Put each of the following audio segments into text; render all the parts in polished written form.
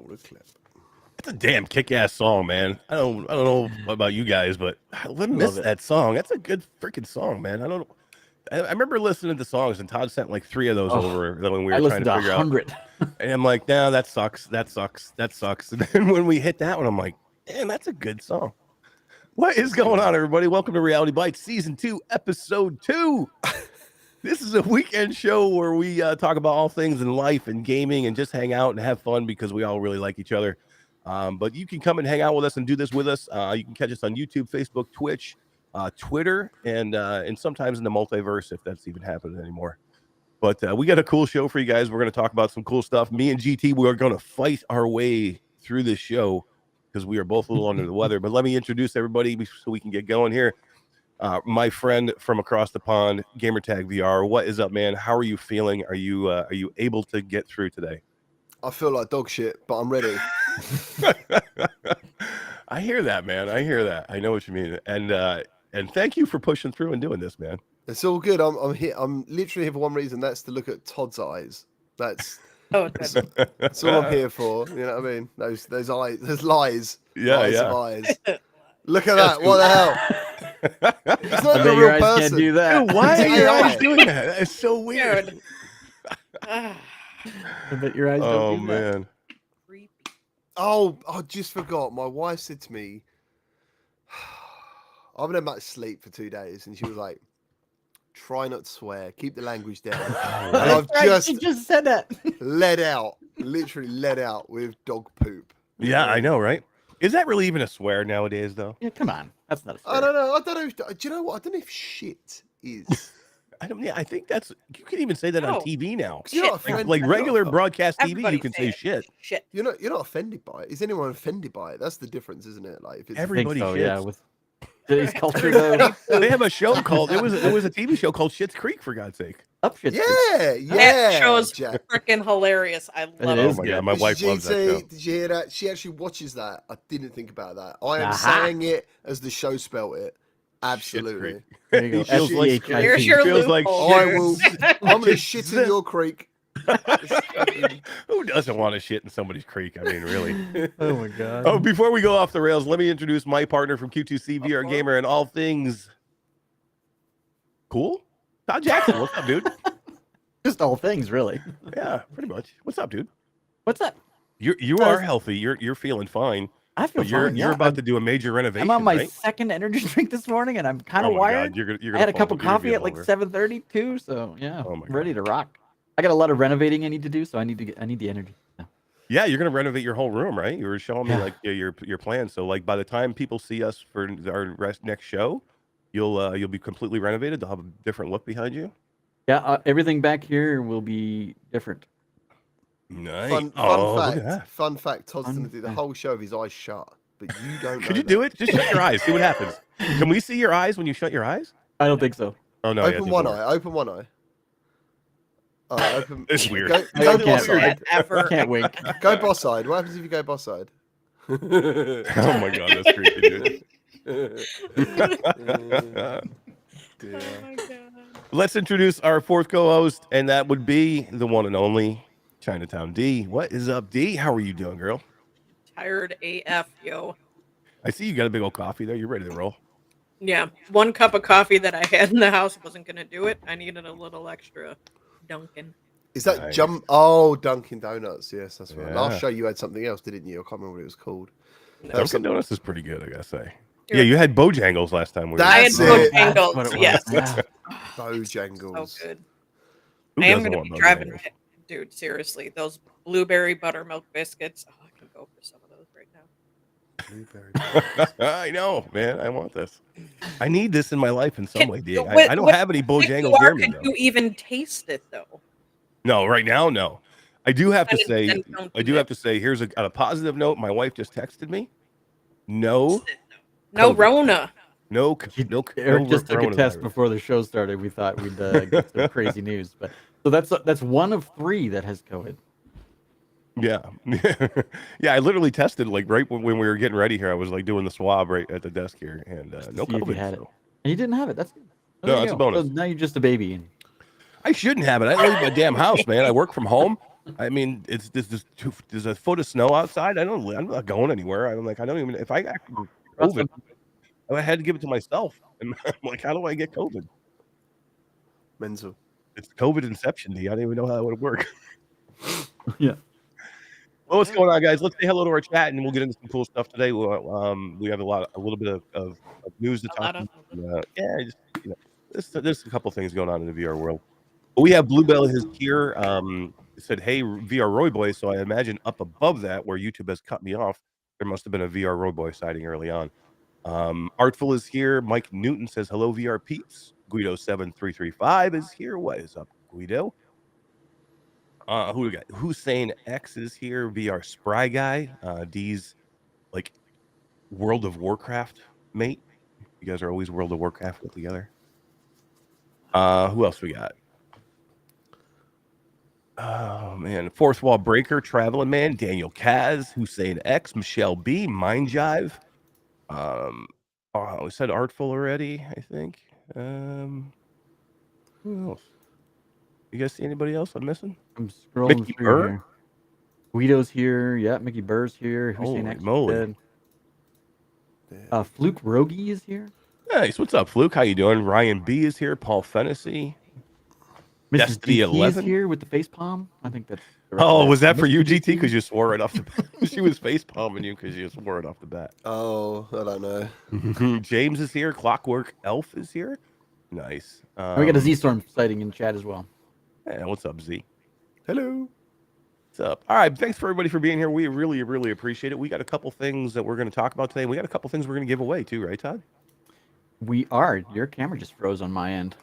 Roll the clip. It's a damn kick-ass song, man. I don't know about you guys, but I miss that song. That's a good freaking song, man. I remember listening to songs, and Todd sent like 3 of those over when we were trying to figure 100. out. And I'm like, nah, that sucks. And then when we hit that one, I'm like, damn, that's a good song. What is going on, everybody? Welcome to Reality Bytes Season 2, Episode 2. This is a weekend show where we talk about all things in life and gaming and just hang out and have fun because we all really like each other. But you can come and hang out with us and do this with us. You can catch us on YouTube, Facebook, Twitch, Twitter, and sometimes in the multiverse if that's even happening anymore. But we got a cool show for you guys. We're going to talk about some cool stuff. Me and GT, we are going to fight our way through this show because we are both a little under the weather. But let me introduce everybody so we can get going here. My friend from across the pond, Gamertag VR. What is up, man? How are you feeling? Are you able to get through today? I feel like dog shit, but I'm ready. I hear that, man. I hear that. I know what you mean. And thank you for pushing through and doing this, man. It's all good. I'm here. I'm literally here for one reason. That's to look at Todd's eyes. That's that's all I'm here for. You know what I mean? Those eyes. Those lies. Lies of eyes. Look at that. What the hell? It's not a real person. Can't do that. Dude, why are your eyes doing that? It's so weird. I bet your eyes don't do that. Man. Creepy. Oh, I just forgot. My wife said to me, I haven't had much sleep for 2 days, and she was like, try not to swear, keep the language down. And I've just said that. literally let out with dog poop. Yeah, I know, right? Is that really even a swear nowadays, though? Yeah, come on. That's not a swear. I don't know. Do you know what? I don't know if shit is. I think that's, you can even say that on TV now. You're not offended, like regular broadcast TV, Everybody you can say shit. Shit. You're not offended by it. Is anyone offended by it? That's the difference, isn't it? Like if it's Everybody so, shits. yeah, with today's culture, though. They have a show called, it was a TV show called Schitt's Creek, for God's sake. Up shit. That show's Jack. freaking hilarious. I love It it. is Oh my good. God, my wife loves that show. Did you hear that? She actually watches that. I didn't think about that. I am saying it as the show spelled it. Absolutely. There you go. Feels like- SCHIT. There's your Feels like loophole. I will. I'm gonna shit in your creek. Who doesn't want to shit in somebody's creek? I mean, really. Oh my god. Oh, before we go off the rails, let me introduce my partner from Q2C VR Gamer and all things cool. Todd Jackson, what's up, dude? Just all things, really. Yeah, pretty much. What's up, dude? What's up? You are healthy. You're feeling fine. I feel But you're fine. you're Yeah. about to do a major renovation. I'm on my right? second energy drink this morning, and I'm kind Oh of my wired. God, you're gonna I had a cup fall- of you're gonna coffee be at like over. 7:30 too, so yeah, Oh my I'm ready to rock. I got a lot of renovating I need to do, so I need the energy. Yeah. Yeah, you're gonna renovate your whole room, right? You were showing me Yeah. like your plans. So like by the time people see us for our next show, you'll be completely renovated. They'll have a different look behind you. Yeah, everything back here will be different. Nice. Fun Oh, look at fact. that. Fun fact. Todd's Fun gonna do the fact. whole show with his eyes shut, but you don't. Could you do it? Just shut your eyes. See what happens. Can we see your eyes when you shut your eyes? I don't think so. Oh no. Open one eye. Open one eye. All right, open. It's weird. Go I boss can't- side. I can't wink. Go boss side. What happens if you go boss side? Oh my God, that's creepy, dude. Oh my God. Let's introduce our fourth co-host, and that would be the one and only ChiTownDee. What is up, D? How are you doing, girl? Tired AF, yo. I see you got a big old coffee there. You're ready to roll. Yeah, 1 cup of coffee that I had in the house wasn't gonna do it. I needed a little extra Dunkin'. Is that Nice. Dunkin' Donuts? Yes, that's right. Yeah. Last show you had something else, didn't you? I can't remember what it was called. Dunkin' Donuts is pretty good, I gotta say. Yeah, you had Bojangles last time. I had That's it. Bojangles, What it was. yes. Yeah. Bojangles. So good. Who I am doesn't gonna want be driving, Bojangles? dude. Seriously, those blueberry buttermilk biscuits. Oh, I can go for some of those right now. Blueberry. I know, man. I want this. I need this in my life in some way, D. What- I don't what- have any If Bojangles you are, near me, can though. you even taste it though? No, right now, no. I do have to Then- say, then don't I do have to say, here's on a positive note. My wife just texted me. No, No COVID. Rona. no, Eric just took a test coronavirus. before the show started. We thought we'd get some crazy news, but so that's one of 3 that has COVID. Yeah, yeah. I literally tested like right when we were getting ready here. I was like doing the swab right at the desk here, and no See if you COVID. had it. so. And you didn't have it. That's good. No, there you that's a go. bonus. So now you're just a baby. And I shouldn't have it. I leave my damn house, man. I work from home. I mean, there's a foot of snow outside. I'm not going anywhere. I'm like, I don't even, if I got COVID, I had to give it to myself. And I'm like, how do I get COVID? Mental. It's COVID inception, D. I don't even know how that would work. Yeah. Well, what's going on, guys? Let's say hello to our chat, and we'll get into some cool stuff today. We have a little bit of news to talk about. Yeah, just, there's a couple things going on in the VR world. But we have Bluebell is here. It said, "Hey, VR Roy Boy." So I imagine up above that, where YouTube has cut me off, there must have been a VR Roy Boy sighting early on. Artful is here. Mike Newton says, "Hello, VR peeps." Guido7335 is here. What is up, Guido? Who we got? Hussein X is here. VR Spry Guy. D's like World of Warcraft mate. You guys are always World of Warcraft together. Who else we got? Oh man, Fourth Wall Breaker, Traveling Man, Daniel Kaz, Hussein X, Michelle B, Mind Jive. We said Artful already, I think. Who else? You guys see anybody else I'm missing? I'm scrolling Mickey through Burr? here. Guido's here. Yeah, Mickey Burr's here. Hussein Holy X moly. dead. Fluke Rogie is here. Nice. What's up, Fluke? How you doing? Ryan B is here. Paul Fennessy. Mrs. Destiny GT 11 is here with the face palm. I think that's. Oh, was that for you, GT? Because you swore right off the bat. She was face palming you because you swore it off the bat. Oh, I don't know. James is here. Clockwork Elf is here. Nice. We got a Z-Storm sighting in chat as well. Yeah, what's up, Z? Hello. What's up? All right, thanks for everybody for being here. We really, really appreciate it. We got a couple things that we're going to talk about today. And we got a couple things we're going to give away too, right, Todd? We are. Your camera just froze on my end.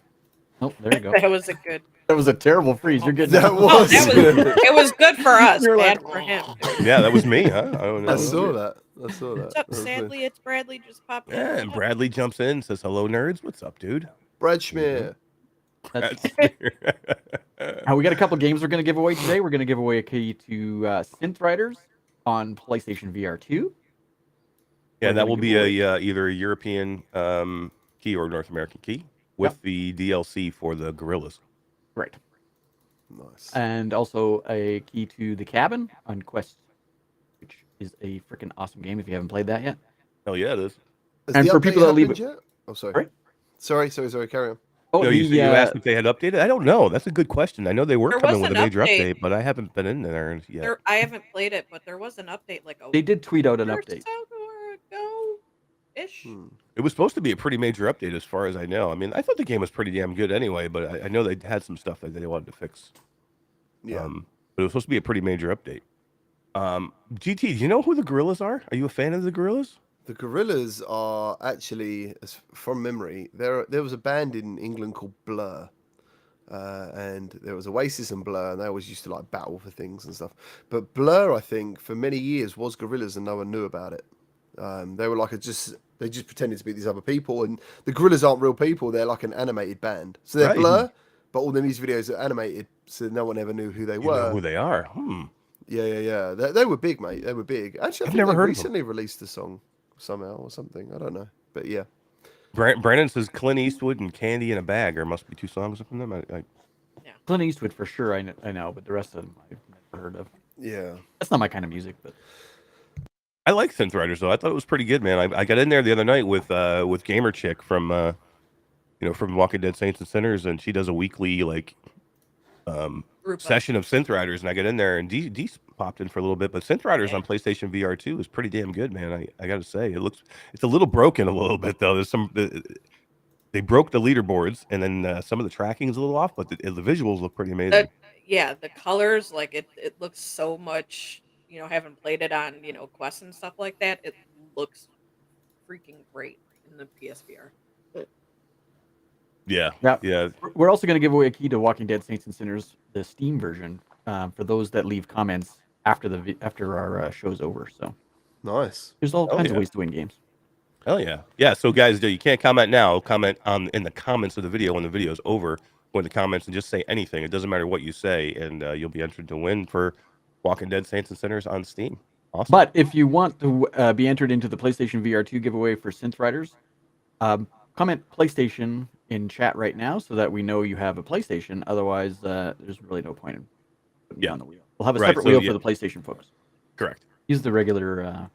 Oh, there you go. That was a good. That was a terrible freeze. You're good. That was. It was good for us. You're Bad like, for him. Yeah, that was me, huh? I don't know. I saw that. What's up? Sadly, it's Bradley just popped in. Yeah, and Bradley jumps in and says, "Hello, nerds. What's up, dude?" Brad Schmear. We got a couple games we're going to give away today. We're going to give away a key to Synth Riders on PlayStation VR 2. Yeah, that will be either a European key or North American key with the DLC for the Gorillas. Right. Nice. And also a key to The Cabin on Quest, which is a freaking awesome game if you haven't played that yet. Hell yeah, it is. Has And the for update people that leave happened it- yet? Oh, sorry. Sorry? Sorry. Carry on. Oh, No, you asked if they had updated. I don't know. That's a good question. I know they were There coming was with a an major update. update, but I haven't been in there yet. I haven't played it, but there was an update like a They did tweet out an year or update. so ago-ish. It was supposed to be a pretty major update, as far as I know. I mean, I thought the game was pretty damn good anyway, but I know they had some stuff that they wanted to fix. Yeah. But it was supposed to be a pretty major update. GT, do you know who the Gorillas are? Are you a fan of the Gorillas? The Gorillas are actually, from memory, there was a band in England called Blur. And there was Oasis and Blur, and they always used to like battle for things and stuff. But Blur, I think, for many years was Gorillas, and no one knew about it. They were like they just pretended to be these other people, and the Gorillas aren't real people. They're like an animated band, so they're Blur, but all the music videos are animated, so no one ever knew who they were. Know who they are? Yeah. They were big, mate. They were big. Actually, I think never they heard recently released a song somehow or something. I don't know, but yeah. Brandon says Clint Eastwood and Candy in a Bag. There must be two songs from them. Clint Eastwood for sure, I know, but the rest of them I've never heard of. Yeah. That's not my kind of music, but I like Synth Riders though. I thought it was pretty good, man. I got in there the other night with Gamer Chick from from Walking Dead Saints and Sinners, and she does a weekly session of Synth Riders, and I got in there and D popped in for a little bit, but Synth Riders on PlayStation VR 2 is pretty damn good, man. I got to say, it's a little broken a little bit though. There's they broke the leaderboards, and then some of the tracking is a little off, but the visuals look pretty amazing. The colors, like it looks so much. Having played it on Quest and stuff like that, it looks freaking great in the PSVR. Yeah. We're also going to give away a key to Walking Dead Saints and Sinners, the Steam version, for those that leave comments after our show's over. So Nice. there's all kinds of ways to win games. Hell yeah. So guys, you can't comment now. Comment in the comments of the video when the video is over. Go in the comments and just say anything. It doesn't matter what you say, and you'll be entered to win for Walking Dead Saints and Sinners on Steam. Awesome. But if you want to be entered into the PlayStation VR 2 giveaway for Synth Riders, comment PlayStation in chat right now so that we know you have a PlayStation. Otherwise, there's really no point in putting you on the wheel. We'll have a separate wheel for the PlayStation folks. Correct. Use the regular.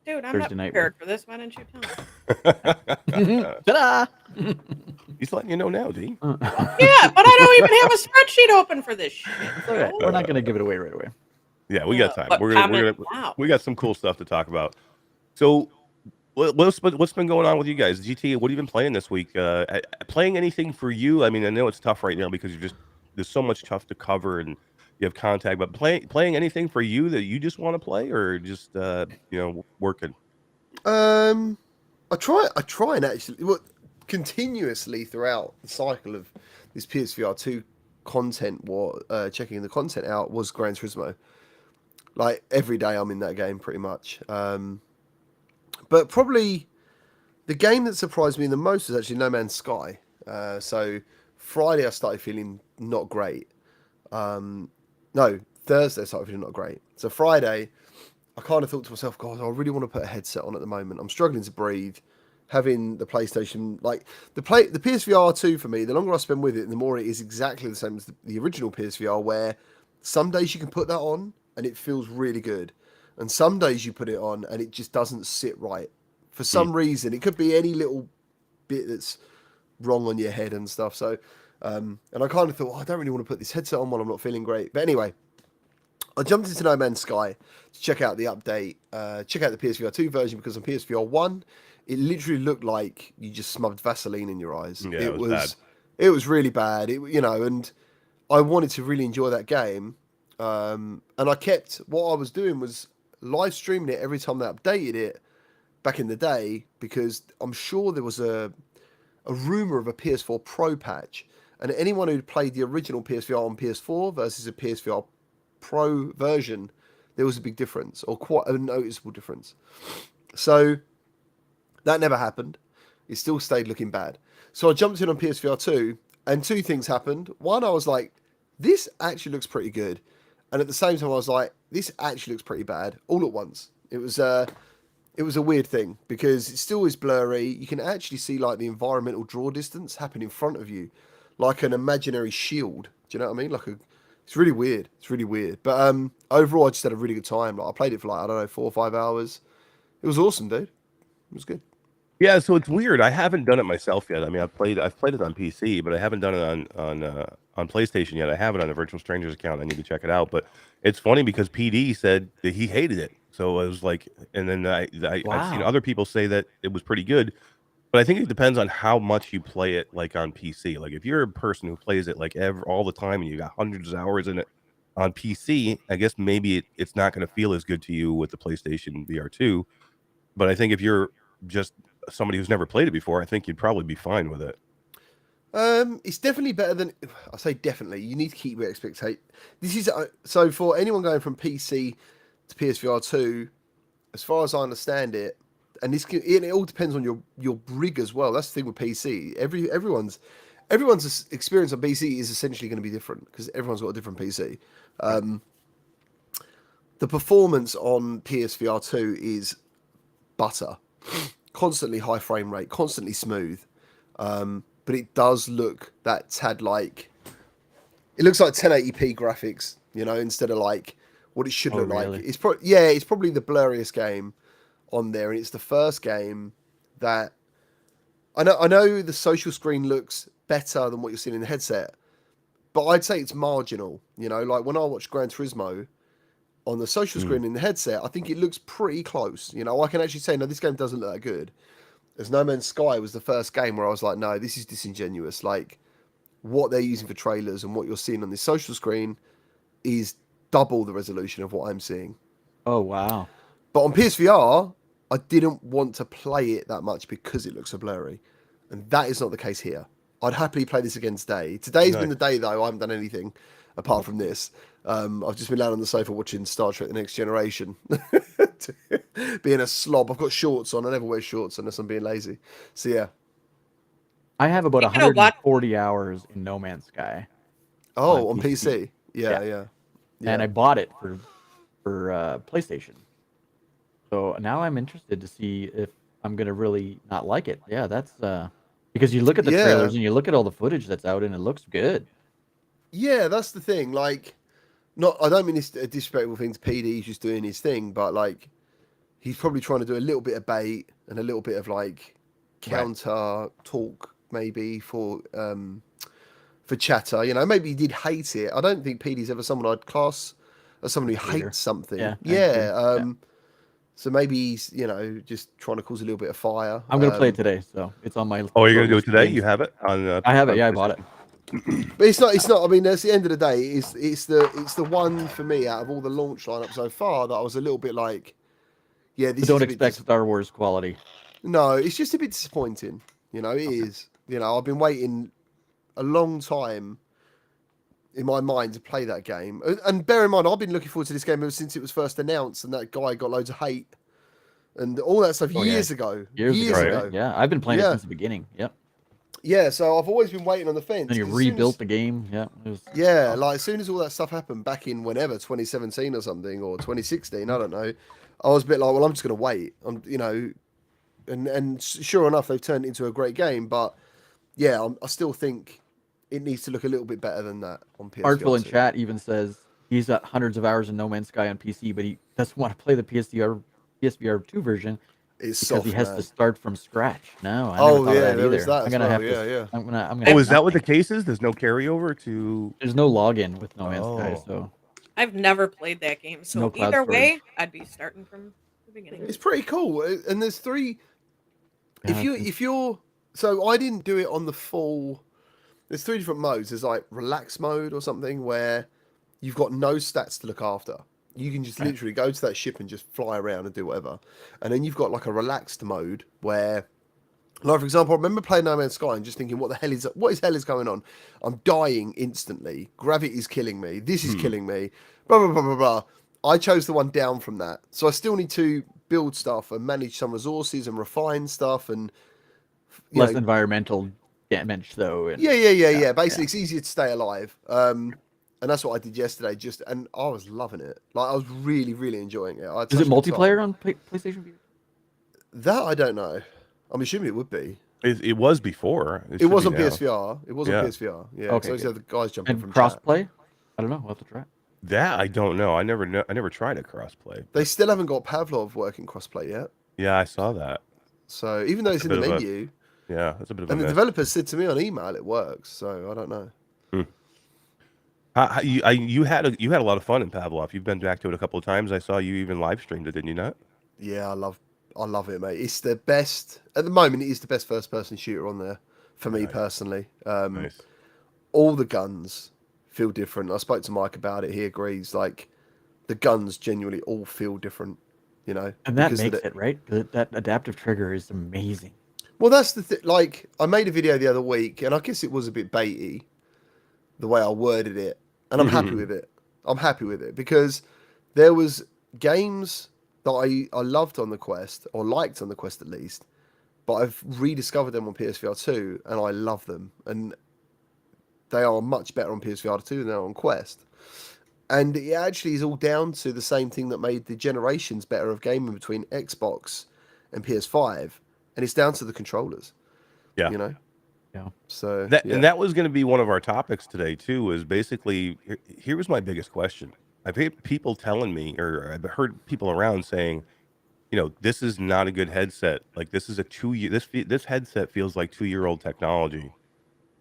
Dude, I'm Thursday not night prepared for this. Why didn't you tell me? Ta-da! He's letting you know now, D. Yeah, but I don't even have a spreadsheet open for this shit. Okay. We're not going to give it away right away. Yeah, we got time. Wow. We got some cool stuff to talk about. So, what's been going on with you guys? GTA, what have you been playing this week? Playing anything for you? I mean, I know it's tough right now because there's so much stuff to cover and you have contact. But playing anything for you that you just want to play, or just working? I try and actually continuously throughout the cycle of this PSVR 2 content. Checking the content out was Gran Turismo. Like every day, I'm in that game pretty much. But probably the game that surprised me the most was actually No Man's Sky. So Friday I started feeling not great. No, Thursday I started feeling not great. So Friday, I kind of thought to myself, God, I really want to put a headset on at the moment. I'm struggling to breathe. Having the PlayStation, like the PSVR 2 for me, the longer I spend with it, the more it is exactly the same as the original PSVR, where some days you can put that on and it feels really good. And some days you put it on and it just doesn't sit right. For some reason, it could be any little bit that's wrong on your head and stuff. So, and I kind of thought, I don't really want to put this headset on while I'm not feeling great. But anyway, I jumped into No Man's Sky to check out the update, check out the PSVR 2 version, because on PSVR 1, it literally looked like you just smothered Vaseline in your eyes. Yeah, it was bad. It was really bad. And I wanted to really enjoy that game. And what I was doing was live streaming it every time they updated it back in the day, because I'm sure there was a rumor of a PS4 Pro patch, and anyone who played the original PSVR on PS4 versus a PSVR Pro version, there was a big difference, or quite a noticeable difference. So that never happened. It still stayed looking bad. So I jumped in on PSVR 2, and two things happened. One, I was like, this actually looks pretty good. And at the same time, I was like, this actually looks pretty bad, all at once. It was a weird thing, because it still is blurry. You can actually see like the environmental draw distance happen in front of you, like an imaginary shield. Do you know what I mean? It's really weird. It's really weird. But overall, I just had a really good time. Like I played it for 4 or 5 hours. It was awesome, dude. It was good. Yeah, so it's weird. I haven't done it myself yet. I mean, I've played it on PC, but I haven't done it on PlayStation yet. I have it on a Virtual Strangers account. I need to check it out. But it's funny because PD said that he hated it. So I was like, and then I've seen other people say that it was pretty good. But I think it depends on how much you play it, like on PC. Like if you're a person who plays it like all the time and you got hundreds of hours in it on PC, I guess maybe it's not going to feel as good to you with the PlayStation VR 2. But I think if you're just somebody who's never played it before, I think you'd probably be fine with it. It's definitely better than, I say definitely, you need to keep your expectation. This is so for anyone going from PC to PSVR 2, as far as I understand it, and it all depends on your rig as well. That's the thing with PC. Everyone's experience on PC is essentially going to be different, because everyone's got a different PC. The performance on PSVR 2 is butter. Constantly high frame rate, constantly smooth, but it does look that tad like, it looks like 1080p graphics, instead of like what it should look really? like. It's probably the blurriest game on there, and it's the first game that I know the social screen looks better than what you're seeing in the headset, but I'd say it's marginal. Like when I watch Gran Turismo on the social screen in the headset, I think it looks pretty close. I can actually say, no, this game doesn't look that good. As No Man's Sky was the first game where I was like, no, this is disingenuous. Like, what they're using for trailers and what you're seeing on this social screen is double the resolution of what I'm seeing. Oh, wow. But on PSVR, I didn't want to play it that much because it looks so blurry. And that is not the case here. I'd happily play this again today. Today's been the day, though. I haven't done anything apart from this. I've just been laying on the sofa watching Star Trek The Next Generation. Being a slob. I've got shorts on. I never wear shorts unless I'm being lazy. So, yeah. I have about 140 hours in No Man's Sky. Oh, on PC. Yeah. And I bought it for PlayStation. So now I'm interested to see if I'm going to really not like it. Yeah, that's... because you look at the trailers and you look at all the footage that's out and it looks good. Yeah, that's the thing. Like, not. I don't mean it's a disrespectful thing to PD. He's just doing his thing, but like he's probably trying to do a little bit of bait and a little bit of like counter talk maybe for chatter. You know, maybe he did hate it. I don't think PD's ever someone I'd class as someone who hates something. Yeah. So maybe he's, you know, just trying to cause a little bit of fire. I'm gonna play it today, so it's on my. Oh, you're gonna do it today? You have it on? I have it. Yeah, I bought it. But it's not. It's not. I mean, that's the end of the day. It's the one for me out of all the launch lineup so far that I was a little bit like, yeah, this. Don't expect Star Wars quality. No, it's just a bit disappointing. You know, it is. You know, I've been waiting a long time in my mind to play that game. And bear in mind, I've been looking forward to this game ever since it was first announced, and that guy got loads of hate and all that stuff years ago. Years ago. Yeah, I've been playing it since the beginning. Yep. Yeah, so I've always been waiting on the fence. And you rebuilt the game. Yeah. Like as soon as all that stuff happened back in whenever 2017 or something, or 2016, I don't know. I was a bit like, well, I'm just going to wait. You know, and sure enough, they've turned it into a great game. But yeah, I still think it needs to look a little bit better than that on PS4. Artful in chat even says he's got hundreds of hours in No Man's Sky on PC, but he doesn't want to play the PSVR 2 version because he has to start from scratch. No, I never thought of that either. I'm gonna have to. I'm gonna. Oh, is that what the case is? There's no carryover to. There's no login with No Man's Sky, so. I've never played that game, so either way, I'd be starting from the beginning. It's pretty cool, and there's three. If you're, so I didn't do it on the full. There's three different modes. There's like relax mode or something where you've got no stats to look after. You can just literally go to that ship and just fly around and do whatever. And then you've got like a relaxed mode where, like for example, I remember playing No Man's Sky and just thinking, what the hell is going on? I'm dying instantly. Gravity's killing me. This is killing me. Blah blah blah blah blah. I chose the one down from that, so I still need to build stuff and manage some resources and refine stuff and less environmental damage though. And, yeah. Basically, it's easier to stay alive. And that's what I did yesterday. And I was loving it. Like I was really, really enjoying it. Is it multiplayer on PlayStation VR? That I don't know. I'm assuming it would be. It was before. It was on PSVR. It was on PSVR. Yeah. Okay. So the guys jumping from crossplay. I don't know. We'll have to try. That I don't know. I never tried a crossplay. They still haven't got Pavlov working crossplay yet. Yeah, I saw that. So even though it's in the menu, that's a bit of a. And the developers said to me on email it works. So I don't know. You had a lot of fun in Pavlov. You've been back to it a couple of times. I saw you even live streamed it, didn't you not? Yeah, I love it, mate. It's the best at the moment. It is the best first-person shooter on there for me personally. Nice. All the guns feel different. I spoke to Mike about it. He agrees. Like the guns genuinely all feel different. You know, and that makes it right. That adaptive trigger is amazing. Well, that's the thing. Like I made a video the other week, and I guess it was a bit baity the way I worded it, and I'm happy with it. I'm happy with it because there was games that I loved on the Quest, or liked on the Quest at least, but I've rediscovered them on PSVR 2, and I love them. And they are much better on PSVR 2 than they are on Quest. And it actually is all down to the same thing that made the generations better of gaming between Xbox and PS5. And it's down to the controllers. Yeah. You know? Yeah. So and that was going to be one of our topics today too, is basically here was my biggest question. I've heard people telling me, or I've heard people around saying, you know, this is not a good headset. Like this is a 2-year, this headset feels like 2-year-old technology.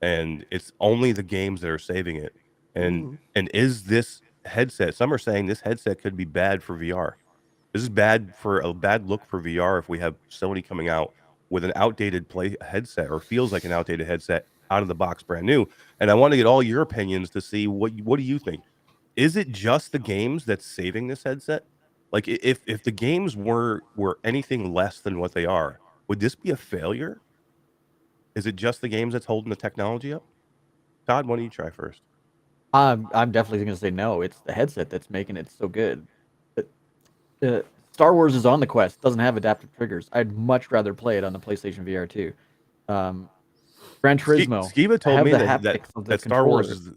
And it's only the games that are saving it. And is this headset, some are saying this headset could be bad for VR. This is a bad look for VR if we have Sony coming out with an outdated headset, or feels like an outdated headset out of the box brand new. And I want to get all your opinions to see what do you think? Is it just the games that's saving this headset? Like if the games were anything less than what they are, would this be a failure? Is it just the games that's holding the technology up? Todd, why don't you try first? I'm definitely going to say no. It's the headset that's making it so good. Star Wars is on the Quest. Doesn't have adaptive triggers. I'd much rather play it on the PlayStation VR 2. Gran Turismo. Skiva told me that Star Wars is.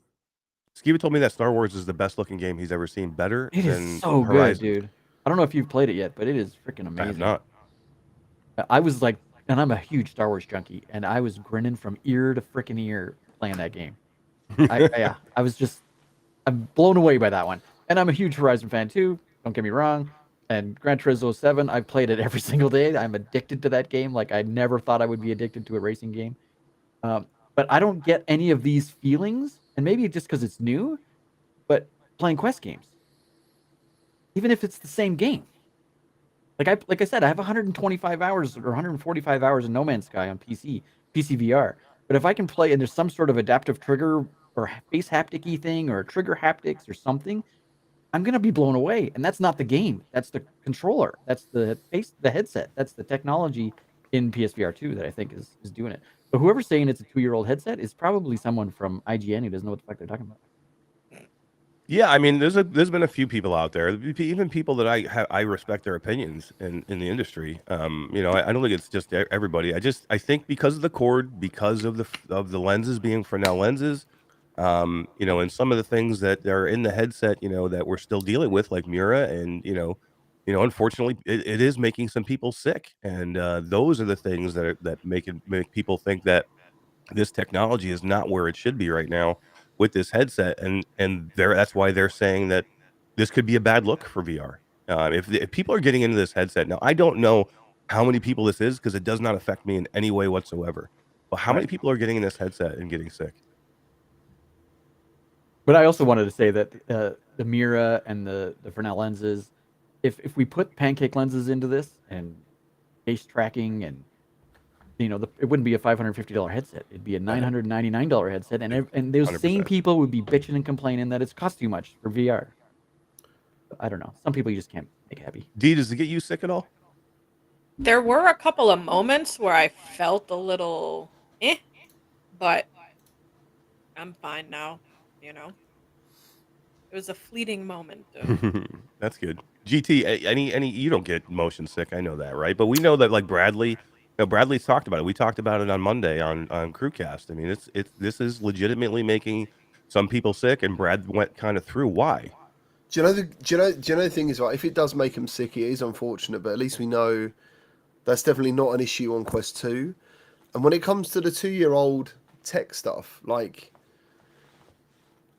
Skiva told me that Star Wars is the best looking game he's ever seen. Better than Horizon. So good, dude. I don't know if you've played it yet, but it is freaking amazing. I have not. I was like, and I'm a huge Star Wars junkie, and I was grinning from ear to freaking ear playing that game. I was just I'm blown away by that one. And I'm a huge Horizon fan too. Don't get me wrong. And Gran Turismo 7, I've played it every single day. I'm addicted to that game. Like I never thought I would be addicted to a racing game. But I don't get any of these feelings, and maybe just because it's new, but playing Quest games. Even if it's the same game. Like I said, I have 125 hours or 145 hours in No Man's Sky on PC VR. But if I can play and there's some sort of adaptive trigger or face haptic-y thing or trigger haptics or something, I'm gonna be blown away. And that's not the game. That's the controller. That's the headset. That's the technology in PSVR 2 that I think is doing it. But whoever's saying it's a 2-year-old headset is probably someone from IGN who doesn't know what the fuck they're talking about. Yeah, I mean, there's been a few people out there, even people that I respect their opinions in the industry. I don't think it's just everybody. I think because of the cord, because of the lenses being Fresnel lenses, and some of the things that are in the headset, that we're still dealing with, like Mura, and unfortunately, it is making some people sick, and those are the things that make people think that this technology is not where it should be right now with this headset, and that's why they're saying that this could be a bad look for VR. If people are getting into this headset now, I don't know how many people this is because it does not affect me in any way whatsoever. But how many people are getting in this headset and getting sick? But I also wanted to say that the Mira and the Fresnel lenses, if we put pancake lenses into this and face tracking and it wouldn't be a $550 headset. It'd be a $999 headset, and those 100%. Same people would be bitching and complaining that it's cost too much for VR. I don't know. Some people you just can't make happy. Dee, does it get you sick at all? There were a couple of moments where I felt a little but I'm fine now. It was a fleeting moment. That's good. GT, any you don't get motion sick. I know that, right? But we know that, like Bradley. Bradley's talked about it. We talked about it on Monday on Crewcast. I mean, this is legitimately making some people sick, and Brad went kind of through why. Do you know the thing is, right? If it does make them sick, it is unfortunate, but at least we know that's definitely not an issue on Quest 2. And when it comes to the 2-year-old tech stuff, like,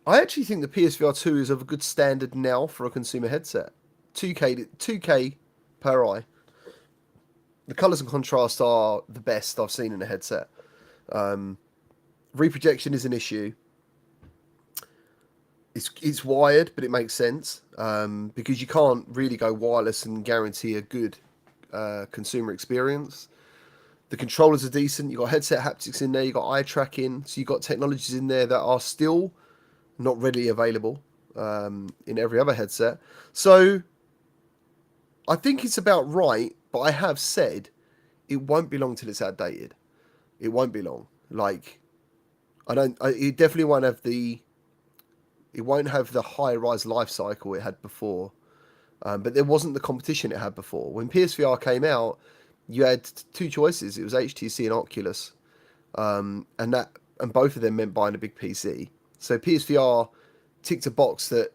I actually think the PSVR 2 is of a good standard now for a consumer headset. 2K per eye. The colours and contrast are the best I've seen in a headset. Reprojection is an issue. It's wired, but it makes sense because you can't really go wireless and guarantee a good consumer experience. The controllers are decent. You've got headset haptics in there. You've got eye tracking. So you've got technologies in there that are still not readily available in every other headset. So I think it's about right. But I have said it won't be long till it's outdated. It won't be long. Like, it definitely won't have the high-rise life cycle it had before. But there wasn't the competition it had before. When PSVR came out, you had two choices. It was HTC and Oculus. And both of them meant buying a big PC. So PSVR ticked a box that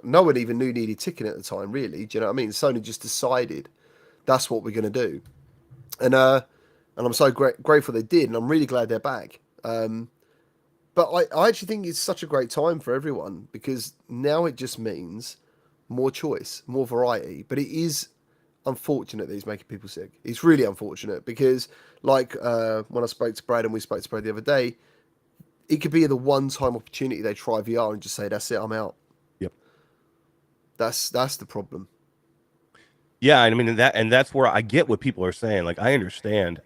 no one even knew needed ticking at the time, really. Do you know what I mean? Sony just decided that's what we're going to do. And I'm so grateful they did, and I'm really glad they're back. But I actually think it's such a great time for everyone because now it just means more choice, more variety. But it is unfortunate that it's making people sick. It's really unfortunate because, like when I spoke to Brad and we spoke to Brad the other day, it could be the one-time opportunity they try VR and just say, that's it, I'm out. Yep. That's the problem. Yeah, I mean that's where I get what people are saying. Like, I understand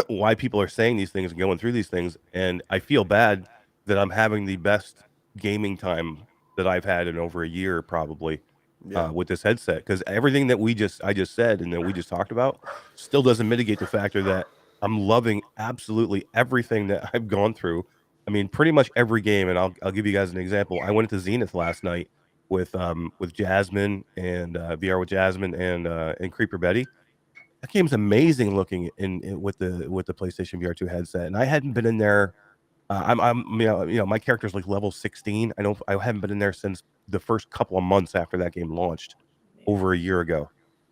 why people are saying these things and going through these things, and I feel bad that I'm having the best gaming time that I've had in over a year, probably, with this headset. Because everything that I just said and that we just talked about still doesn't mitigate the factor that I'm loving absolutely everything that I've gone through. I mean, pretty much every game, and I'll give you guys an example. I went to Zenith last night with Jasmine and VR with Jasmine and Creeper Betty. That game's amazing looking in with the PlayStation VR 2 headset, and I hadn't been in there. My character's like level 16. I haven't been in there since the first couple of months after that game launched, over a year ago,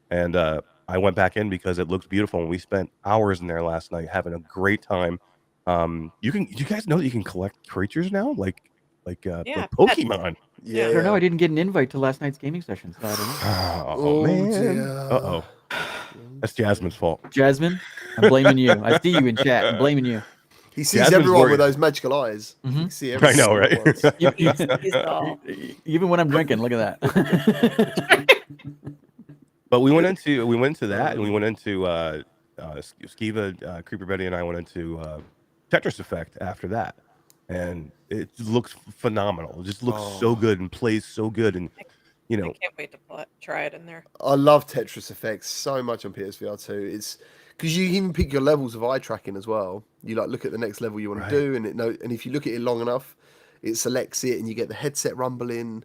and I went back in because it looks beautiful, and we spent hours in there last night having a great time. You guys know that you can collect creatures now, like like Pokemon. Yeah. I don't know. I didn't get an invite to last night's gaming session, so I don't know. Oh man. Dear. Uh-oh. That's Jasmine's fault. Jasmine, I'm blaming you. I see you in chat. I'm blaming you. He sees everyone with those magical eyes. Mm-hmm. See I know, right? Even when I'm drinking, look at that. But we went into that, and we went into Skiva, Creeper Betty, and I went into Tetris Effect after that, and it looks phenomenal. It just looks so good and plays so good, and I can't wait to try it in there. I love Tetris Effect so much on PSVR 2. It's because you even pick your levels of eye tracking as well. You look at the next level you want to do, and if you look at it long enough, it selects it, and you get the headset rumbling.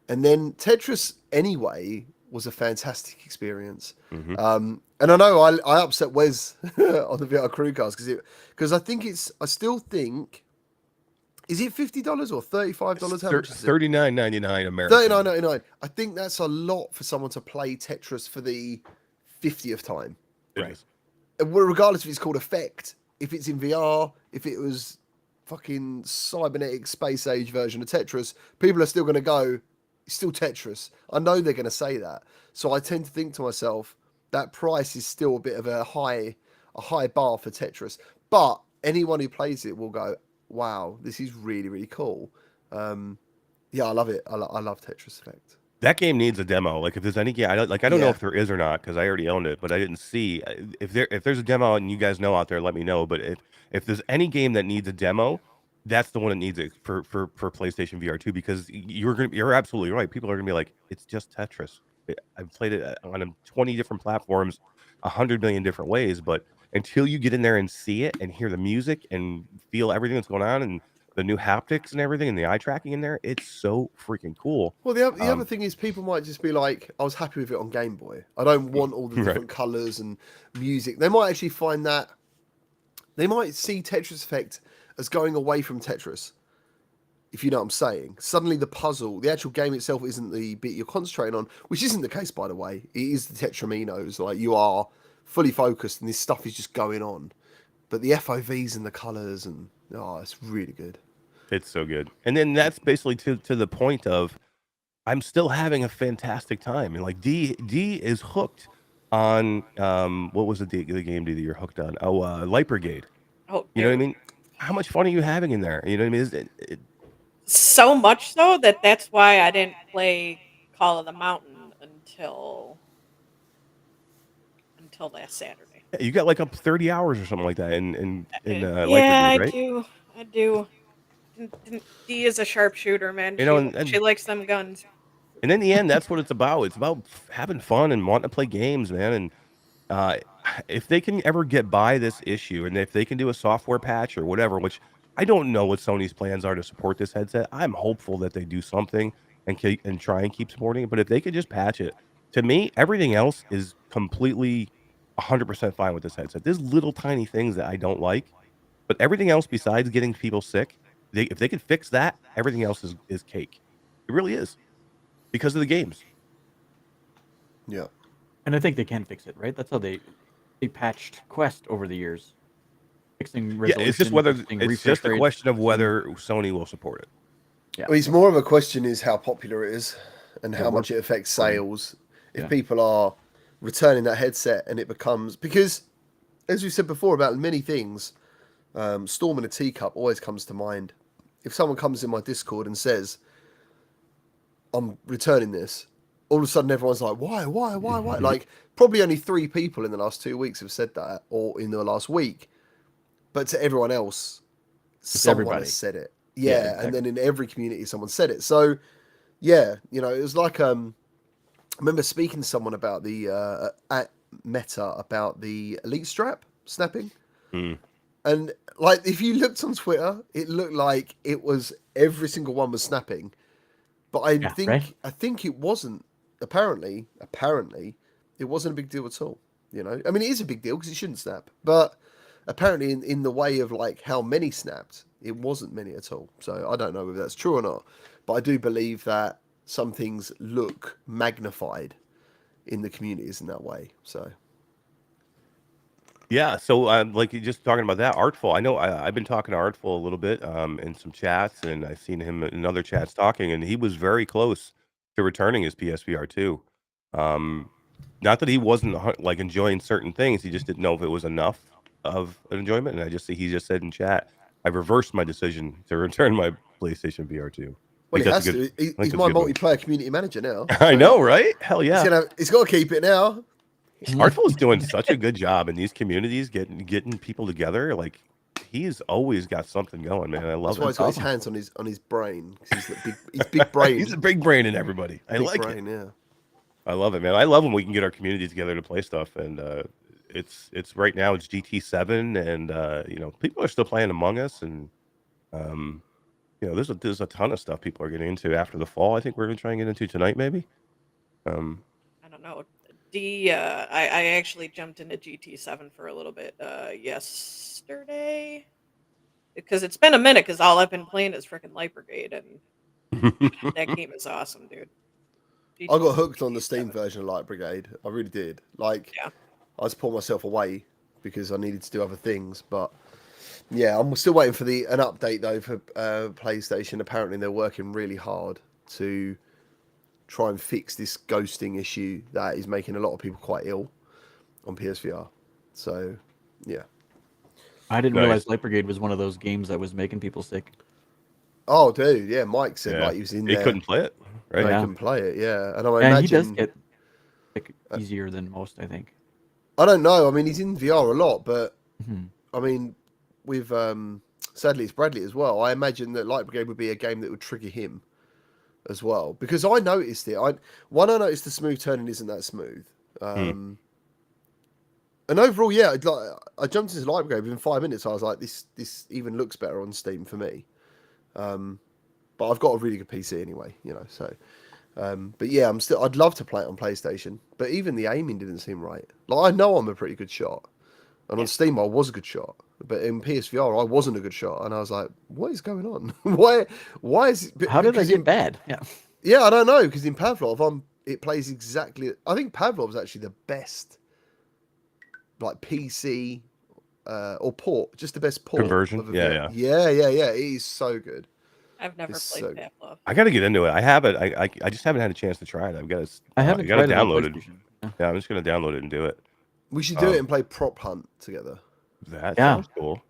And then Tetris anyway was a fantastic experience. Mm-hmm. And I know I upset Wes on the VR Crewcast because I still think. Is it $50 or $35? How much is it? $39.99 American. $39.99. I think that's a lot for someone to play Tetris for the 50th time. Right. Regardless if it's called Effect, if it's in VR, if it was fucking cybernetic space age version of Tetris, people are still going to go, it's still Tetris. I know they're going to say that. So I tend to think to myself, that price is still a bit of a high bar for Tetris. But anyone who plays it will go, wow, this is really, really cool. Yeah, I love it. I love Tetris Effect. That game needs a demo. Like, if there's any game, I don't know if there is or not because I already owned it, but I didn't see. If there's a demo and you guys know out there, let me know. But if there's any game that needs a demo, that's the one that needs it for PlayStation VR 2 because you're absolutely right. People are gonna be like, it's just Tetris. I've played it on 20 different platforms, 100 million different ways, but until you get in there and see it and hear the music and feel everything that's going on and the new haptics and everything and the eye tracking in there, it's so freaking cool. Well, the other thing is people might just be like, I was happy with it on Game Boy. I don't want all the different colors and music. They might actually find that they might see Tetris Effect as going away from Tetris. If you know what I'm saying. Suddenly the puzzle, the actual game itself isn't the bit you're concentrating on, which isn't the case, by the way. It is the Tetraminos. Like, you are fully focused and this stuff is just going on. But the FOVs and the colors and it's really good. It's so good. And then that's basically to the point of I'm still having a fantastic time. And like D is hooked on what was the game D that you're hooked on? Light Brigade. Oh, you know what I mean? How much fun are you having in there? You know what I mean? So much so that's why I didn't play Call of the Mountain until last Saturday. Yeah, you got like up 30 hours or something like that in Light Brigade, right? I do. D is a sharpshooter, man. She likes them guns. And in the end, that's what it's about. It's about having fun and wanting to play games, man. And if they can ever get by this issue, and if they can do a software patch or whatever, which I don't know what Sony's plans are to support this headset. I'm hopeful that they do something and try and keep supporting it. But if they could just patch it, to me, everything else is completely 100% fine with this headset. There's little tiny things that I don't like, but everything else besides getting people sick, if they could fix that, everything else is cake. It really is because of the games. Yeah. And I think they can fix it, right? That's how they patched Quest over the years. Fixing resolution. Yeah, it's just a question of whether Sony will support it. Yeah. Well, it's more of a question is how popular it is and how much it affects sales. If people are returning that headset and it becomes, because as we said before about many things, Storm in a Teacup always comes to mind. If someone comes in my Discord and says, I'm returning this, all of a sudden everyone's like, why? Like, probably only 3 people in the last 2 weeks have said that, or in the last week. But to everyone else, someone has said it. Yeah, exactly. And then in every community, someone said it. So, it was like, I remember speaking to someone about the, at Meta, about the Elite Strap snapping. Mm. And, like, if you looked on Twitter, it looked like it was, every single one was snapping. But I think it wasn't, apparently, it wasn't a big deal at all. I mean, it is a big deal because it shouldn't snap. But apparently in the way of like how many snapped, it wasn't many at all. So I don't know whether that's true or not, but I do believe that some things look magnified in the communities in that way. So Yeah, so like you just talking about that Artful. I know I've been talking to Artful a little bit in some chats, and I've seen him in other chats talking, and he was very close to returning his PSVR 2. Not that he wasn't like enjoying certain things, he just didn't know if it was enough of an enjoyment. And he just said in chat, "I reversed my decision to return my PlayStation VR 2." Well, he has to. He's my multiplayer community manager now. So I know, right? Hell yeah! He's got to keep it now. Artful is doing such a good job in these communities, getting people together. Like he's always got something going, man. I love it. That's why he's got his hands on his brain. He's big brain. He's a big brain in everybody. I like it. Yeah. I love it, man. I love when we can get our community together to play stuff, and it's right now it's GT7, and people are still playing Among Us, and there's a ton of stuff people are getting into after the fall. I think we're gonna try and get into tonight, maybe. I don't know. I actually jumped into GT7 for a little bit yesterday because it's been a minute. Because all I've been playing is freaking Light Brigade, and that game is awesome, dude. I got hooked on the Steam version of Light Brigade. I really did. Like, I just pulled myself away because I needed to do other things. But yeah, I'm still waiting for an update though for PlayStation. Apparently, they're working really hard to try and fix this ghosting issue that is making a lot of people quite ill on PSVR. So, yeah. I didn't realize Light Brigade was one of those games that was making people sick. Oh, dude, yeah. Mike said like he was in there. He couldn't play it, right? He couldn't play it, yeah. And I imagine he does get easier than most, I think. I don't know. I mean, he's in VR a lot, but I mean, with sadly it's Bradley as well. I imagine that Light Brigade would be a game that would trigger him as well, because I noticed it. I noticed the smooth turning isn't that smooth. And overall, yeah, I jumped into Light Brigade within 5 minutes. I was like, this even looks better on Steam for me. But I've got a really good PC anyway, so. But yeah, I'd love to play it on PlayStation, but even the aiming didn't seem right. Like, I know I'm a pretty good shot, and on Steam I was a good shot, but in PSVR I wasn't a good shot, and I was like, what is going on? why is it? How did I get bad? Yeah, I don't know, because in Pavlov it plays exactly. I think Pavlov's actually the best, like PC or port, just the best port conversion. Yeah. It is so good. I've never played Pavlov. I got to get into it. I have it. I just haven't had a chance to try it. I haven't got to download it. Yeah, I'm just gonna download it and do it. We should do it and play Prop Hunt together. That sounds cool.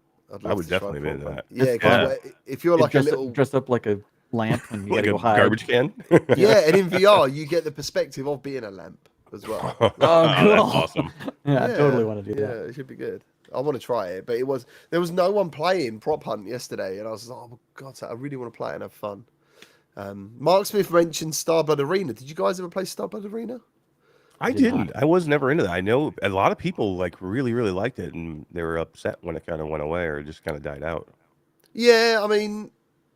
I would definitely be into that. Yeah, if you're like a little dressed up like a lamp and you like gotta go hide. Garbage can. Yeah, and in VR you get the perspective of being a lamp as well. Oh, cool. That's awesome. I totally want to do that. Yeah, it should be good. I want to try it, but there was no one playing Prop Hunt yesterday, and I was like, oh my god, I really want to play it and have fun. Mark Smith mentioned Starblood Arena. Did you guys ever play Starblood Arena? I didn't. I was never into that. I know a lot of people like really, really liked it, and they were upset when it kind of went away or just kind of died out. Yeah, I mean,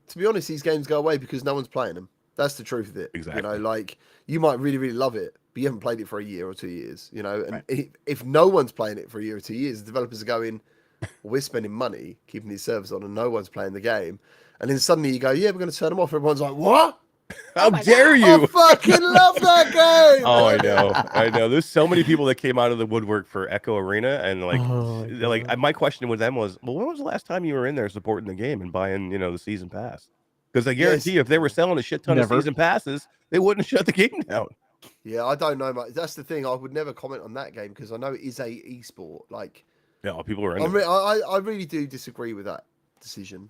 to be honest, these games go away because no one's playing them. That's the truth of it. Exactly. Like, you might really, really love it, but you haven't played it for a year or 2 years, and if no one's playing it for a year or 2 years, the developers are going, well, we're spending money keeping these servers on and no one's playing the game. And then suddenly you go, yeah, we're going to turn them off. Everyone's like, what? How dare you? I fucking love that game. Oh, I know. There's so many people that came out of the woodwork for Echo Arena, and my question with them was, well, when was the last time you were in there supporting the game and buying, the season pass? Because I guarantee you, if they were selling a shit ton of season passes, they wouldn't shut the game down. Yeah, I don't know much. That's the thing. I would never comment on that game because I know it is a esport. Like, yeah, people are. I really do disagree with that decision.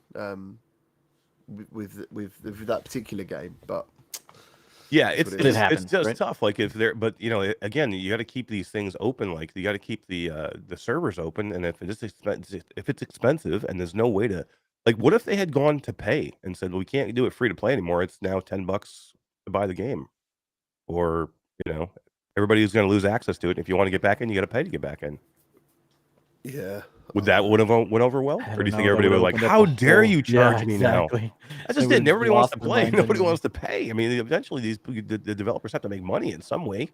With that particular game, but yeah, it's just tough. Like if they're, but again, you got to keep these things open. Like you got to keep the servers open, and if it's expensive and there's no way to, like, what if they had gone to pay and said, well, we can't do it free to play anymore. It's now $10 to buy the game, or everybody who's going to lose access to it. If you want to get back in, you got to pay to get back in. Yeah. Would have went over well? Or do you think everybody would like, how dare you charge me now? That's just it. Everybody wants to play. Nobody wants to pay. I mean, eventually the developers have to make money in some way.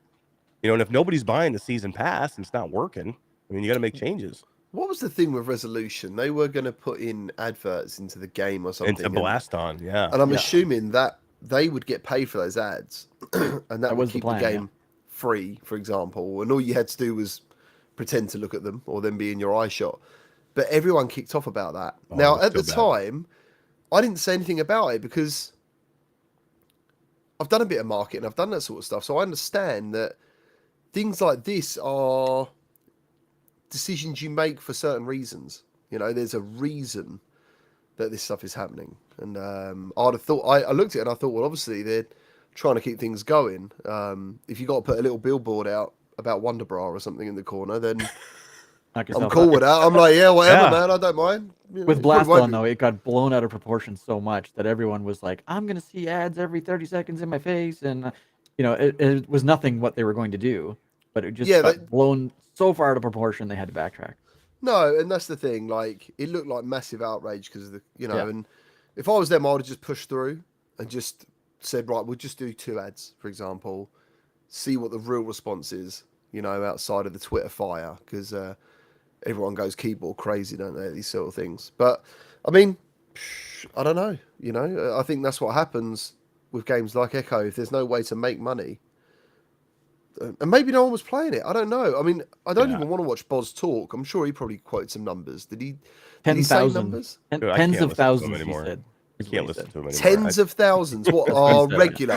And if nobody's buying the season pass and it's not working, I mean, you got to make changes. What was the thing with Resolution? They were going to put in adverts into the game or something. Into Blast On, yeah. And I'm assuming that they would get paid for those ads. And that would keep the game free, for example. And all you had to do was pretend to look at them or then be in your eye shot. But everyone kicked off about that. Now, at the time, I didn't say anything about it because I've done a bit of marketing, I've done that sort of stuff, so I understand that things like this are decisions you make for certain reasons. You know, there's a reason that this stuff is happening. And I'd have thought, I looked at it and I thought, well, obviously they're trying to keep things going. If you got to put a little billboard out about Wonder Bra or something in the corner, then I'm cool with that. I'm like, yeah, whatever, man, I don't mind. You know, with Blast On, though, it got blown out of proportion so much that everyone was like, I'm going to see ads every 30 seconds in my face. And, you know, it was nothing what they were going to do, but it just got blown so far out of proportion they had to backtrack. No, and that's the thing. Like, it looked like massive outrage because of the, you know, and if I was them, I would have just pushed through and just said, right, we'll just do 2 ads, for example, see what the real response is, you know, outside of the Twitter fire, because everyone goes keyboard crazy, don't they, these sort of things. But, I mean, I don't know, you know, I think that's what happens with games like Echo. If there's no way to make money, and maybe no one was playing it, I don't know. I mean, I don't even want to watch Boz talk. I'm sure he probably quoted some numbers. Did he say numbers? Tens of thousands, he said. I can't listen to him anymore. Tens of thousands. What are regular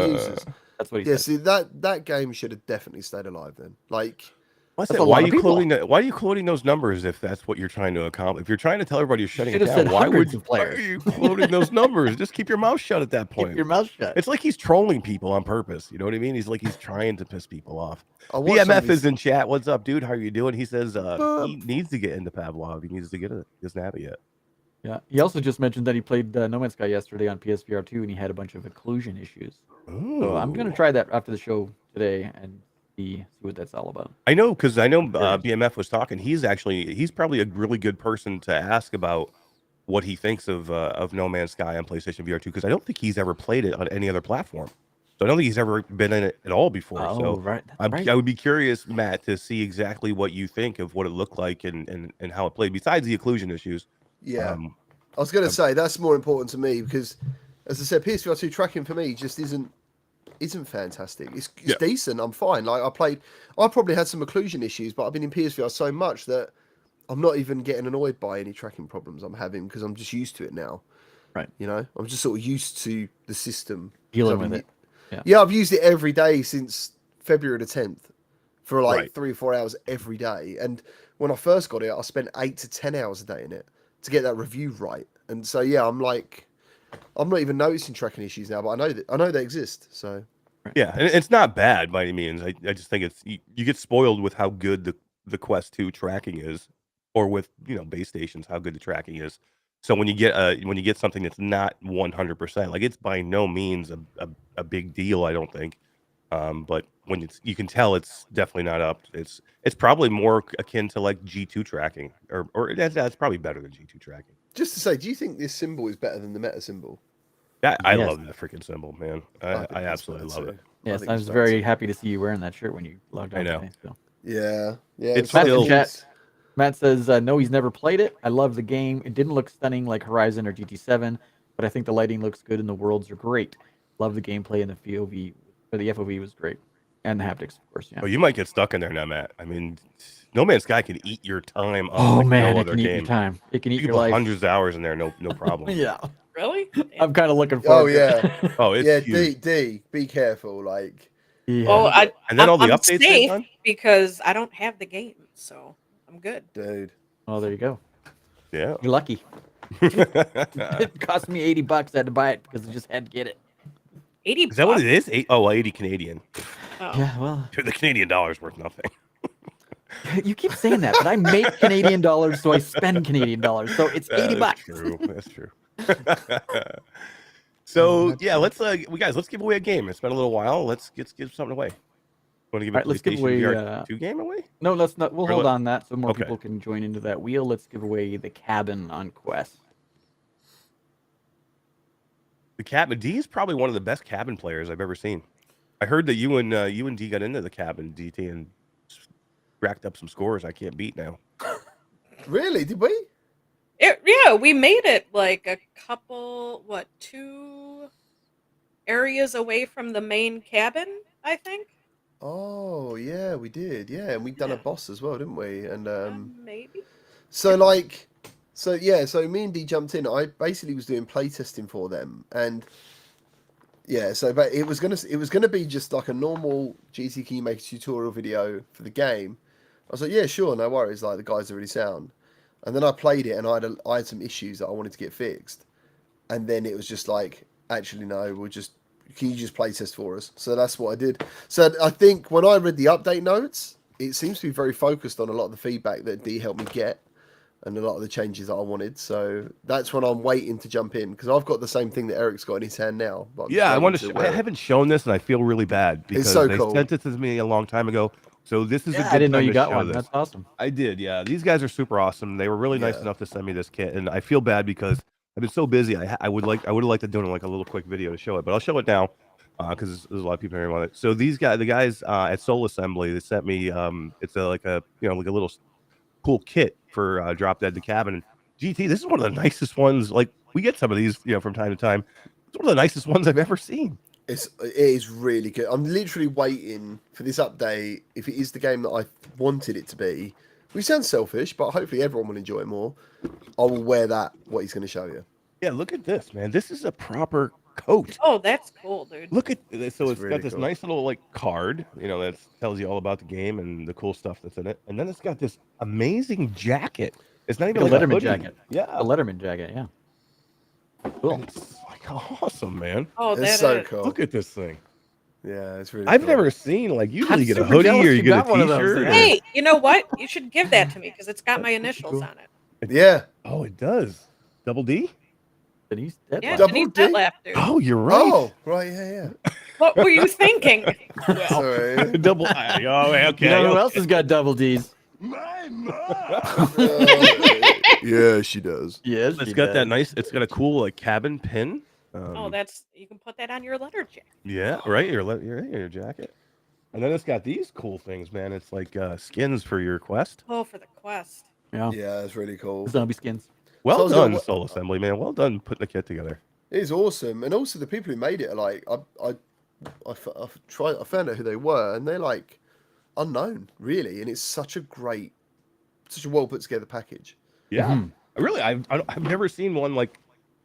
users? That's what he said. See, that game should have definitely stayed alive then. Like, why are you quoting those numbers if that's what you're trying to accomplish? If you're trying to tell everybody you're shutting it down, why are you quoting those numbers? Just keep your mouth shut at that point. Keep your mouth shut. It's like he's trolling people on purpose. You know what I mean? He's trying to piss people off. BMF is in chat. What's up, dude? How are you doing? He says he needs to get into Pavlov. He needs to get it. He doesn't have it yet. Yeah. He also just mentioned that he played No Man's Sky yesterday on PSVR 2 and he had a bunch of occlusion issues. Ooh. So I'm going to try that after the show today and see what that's all about. I know, because BMF was talking. He's probably a really good person to ask about what he thinks of No Man's Sky on PlayStation VR 2, because I don't think he's ever played it on any other platform. So I don't think he's ever been in it at all before. I would be curious, Matt, to see exactly what you think of what it looked like and how it played, besides the occlusion issues. Yeah. I was going to say, that's more important to me because, as I said, PSVR 2 tracking for me just isn't fantastic. It's decent. I'm fine. Like, I probably had some occlusion issues, but I've been in PSVR so much that I'm not even getting annoyed by any tracking problems I'm having because I'm just used to it now. Right. You know, I'm just sort of used to the system. Dealing with it. Yeah, I've used it every day since February the 10th for like 3 or 4 hours every day. And when I first got it, I spent 8 to 10 hours a day in it to get that review right. And so, yeah, I'm not even noticing tracking issues now, but I know they exist. So yeah, and it's not bad by any means. I just think it's you get spoiled with how good the Quest 2 tracking is, or with base stations how good the tracking is. So when you get something that's not 100%, like, it's by no means a big deal, I don't think. But when you can tell it's definitely not up. It's probably more akin to like G2 tracking, or that's probably better than G2 tracking. Just to say, do you think this symbol is better than the meta symbol? Yeah, I love that freaking symbol, man. I absolutely love it. Yes, I was very happy to see you wearing that shirt when you logged on. I know. Today, so. Yeah. It's Matt says, no, he's never played it. I love the game. It didn't look stunning like Horizon or GT7, but I think the lighting looks good and the worlds are great. Love the gameplay and the FOV. Or the FOV was great. And the haptics, of course. Yeah. Well, you might get stuck in there now, Matt. I mean, No Man's Sky can eat your time. Oh, man, it can eat your time. It can eat your life. Hundreds of hours in there, no problem. Yeah. Really? I'm kind of looking forward to it. Oh, it's huge. D, be careful. Like, well, and then all the updates safe because I don't have the game, so I'm good. Dude. Oh, there you go. Yeah. You're lucky. It cost me $80. I had to buy it because I just had to get it. $80? Is that what it is? 80 Canadian. Oh. Yeah, well. The Canadian dollar's worth nothing. You keep saying that, but I make Canadian dollars, so I spend Canadian dollars. So it's $80. That's true. So yeah, let's give away a game. It's been a little while. Let's give something away. Want to give let's give away VR 2 game away? No, let's not. We'll hold on that so more people can join into that wheel. Let's give away the cabin on Quest. The cabin. D is probably one of the best cabin players I've ever seen. I heard that you and D got into the cabin, DT, and racked up some scores I can't beat now. Really? Did we? Yeah, we made it like a couple, 2 areas away from the main cabin, I think. Oh yeah, we did. Yeah, and we'd done a boss as well, didn't we? And maybe. So me and Dee jumped in. I basically was doing playtesting for them, and but it was gonna be just like a normal GT, can you make a tutorial video for the game? I was like, yeah, sure, no worries. Like the guys are really sound. And then I played it, and I had some issues that I wanted to get fixed. And then it was just like, actually, no, can you just play test for us? So that's what I did. So I think when I read the update notes, it seems to be very focused on a lot of the feedback that Dee helped me get and a lot of the changes that I wanted. So that's when I'm waiting to jump in, because I've got the same thing that Eric's got in his hand now. Yeah, I haven't shown this, and I feel really bad because they sent it to me a long time ago. So this is a good I didn't know you got one. This. That's awesome. I did, yeah. These guys are super awesome. They were really nice enough to send me this kit, and I feel bad because I've been so busy. I would have liked to do like a little quick video to show it, but I'll show it now because there's a lot of people here on it. So the guys at Soul Assembly, they sent me it's like a little cool kit for Drop Dead the Cabin. And GT, this is one of the nicest ones. Like we get some of these, from time to time. It's one of the nicest ones I've ever seen. It is really good. I'm literally waiting for this update. If it is the game that I wanted it to be, which sounds selfish, but hopefully everyone will enjoy it more. I will wear what he's going to show you. Yeah, look at this, man. This is a proper coat. Oh, that's cool, dude. Look at this. So it's really got this cool. nice little card, that tells you all about the game and the cool stuff that's in it. And then it's got this amazing jacket. It's not even a like Letterman jacket. Yeah, a Letterman jacket. Yeah. Cool. It's awesome, man. Oh, that's so cool. Look at this thing. Yeah, it's really. I've cool. never seen usually you get a hoodie or you get a t-shirt. Hey, you know what? You should give that to me because it's got my initials on it. Yeah. Oh, it does. Double D. Denise Deadlaugh, dude. Oh, you're right. Oh, right. Yeah. What were you thinking? Sorry. Double. Oh, okay. You know who else has got double D's? My mom. Yeah, she does. Yes, It's got that nice. It's got a cool cabin pin. You can put that on your letter jacket. Yeah, right. Your jacket. And then it's got these cool things, man. It's like skins for your quest. Oh, for the quest. Yeah, it's really cool. Zombie skins. Well done, Soul Assembly, man. Well done putting the kit together. It is awesome, and also the people who made it are like I found out who they were, and they're like unknown, really, and it's such a well put together package. Yeah, really, I've never seen one like.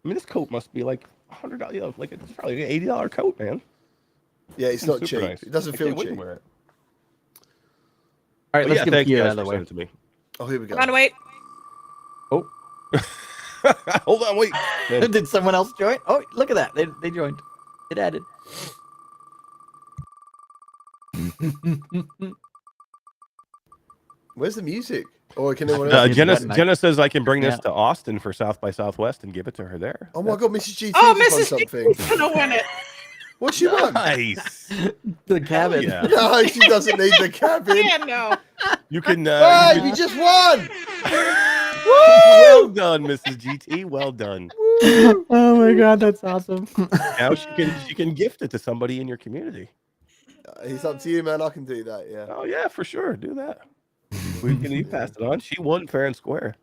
I mean, this coat must be like $100. Like it's probably an $80 coat, man. Yeah, it's not cheap. Nice. It doesn't feel cheap. Wear it. All right, let's get the key out of the way. To me. Oh, here we go. Come on, wait. Oh. Hold on, wait. Did someone else join? Oh, look at that. They joined. It added. Where's the music? Or can anyone else? Jenna says I can bring this to Austin for South by Southwest and give it to her there. Oh my God, Mrs. GT Mrs. something. GT's gonna win it. What she won? Nice. The cabin. Yeah. No, she doesn't need the cabin. Yeah, no. You can. Hey, you just won. Well done, Mrs. GT. Well done. Oh my God, that's awesome. Now she can gift it to somebody in your community. It's up to you, man. I can do that. Yeah. Oh yeah, for sure. Do that. You passed it on. She won fair and square.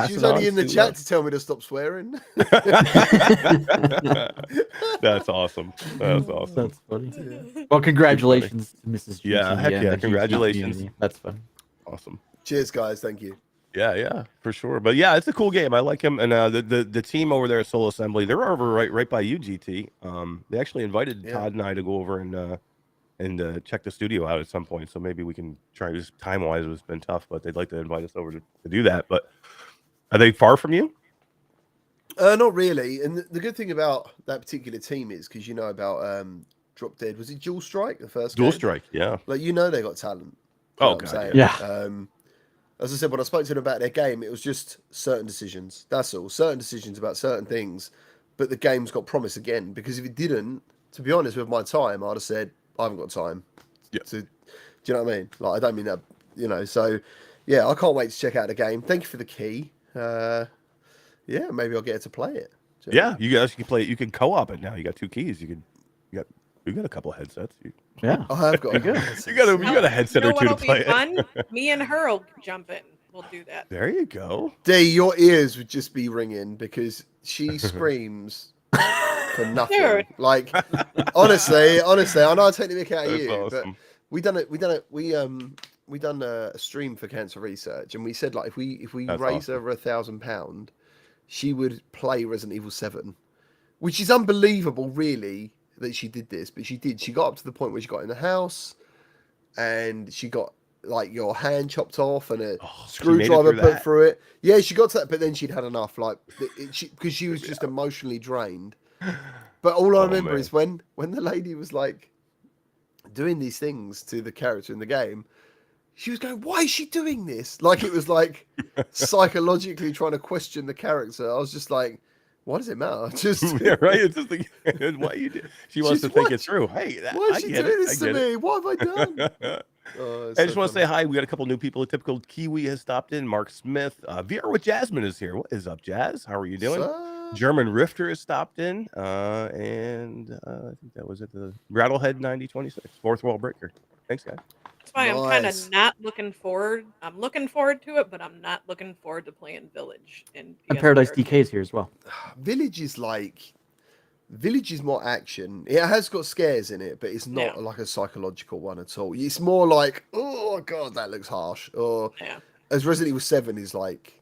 She was only in the chat to tell me to stop swearing. That's awesome. That's awesome. That's funny. Yeah. Well, congratulations to Mrs. GT. Yeah, heck yeah. Congratulations. That's fun. Awesome. Cheers, guys. Thank you. Yeah, for sure. But yeah, it's a cool game. I like him. And the team over there at Soul Assembly, they're over right by you, GT. They actually invited Todd and I to go over and check the studio out at some point. So maybe we can try. Just time wise, it's been tough, but they'd like to invite us over to do that. But are they far from you? Not really. And the good thing about that particular team is because you know about Drop Dead. Was it Dual Strike the first? Dual game? Strike, yeah. Like they got talent. Oh god, yeah. As I said, when I spoke to them about their game, it was just certain decisions. That's all. Certain decisions about certain things. But the game's got promise again. Because if it didn't, to be honest, with my time, I'd have said, I haven't got time. Yeah. Do you know what I mean? Like, I don't mean that, So, yeah, I can't wait to check out the game. Thank you for the key. Yeah, maybe I'll get to play it. Yeah, you guys can play it. You can co-op it now. You got two keys. You got a couple of headsets. Yeah, I have got. You got a headset or two to play it. Me and her will jump in. We'll do that. There you go. Dee, your ears would just be ringing because she screams for nothing. Dude. Like, honestly, I know I take the mick out of you, awesome. we done a stream for cancer research, and we said like if we raise over £1,000, she would play Resident Evil 7, which is unbelievable, really, that she did this. But she did. She got up to the point where she got in the house, and she got like your hand chopped off and a screwdriver put through it. Yeah, she got to that, but then she'd had enough, like because she was just emotionally drained. But all I remember is when the lady was like doing these things to the character in the game, she was going, "Why is she doing this?" Like it was like psychologically trying to question the character. I was just like, "Why does it matter?" Just yeah, right. It's just like, why you do? She wants to think it through. Hey, why is she doing this to me? What have I done? I just want to say hi. We got a couple new people. A typical Kiwi has stopped in. Mark Smith, VR with Jasmine is here. What is up, Jazz? How are you doing? German Rifter has stopped in, and I think that was at the Rattlehead 9026 Fourth Wall Breaker. Thanks, guys. That's why I'm kind of not looking forward. I'm looking forward to it, but I'm not looking forward to playing Village. And Paradise DK is here as well. Village is more action. It has got scares in it, but it's not like a psychological one at all. It's more like, oh god, that looks harsh. Or as Resident Evil 7 is like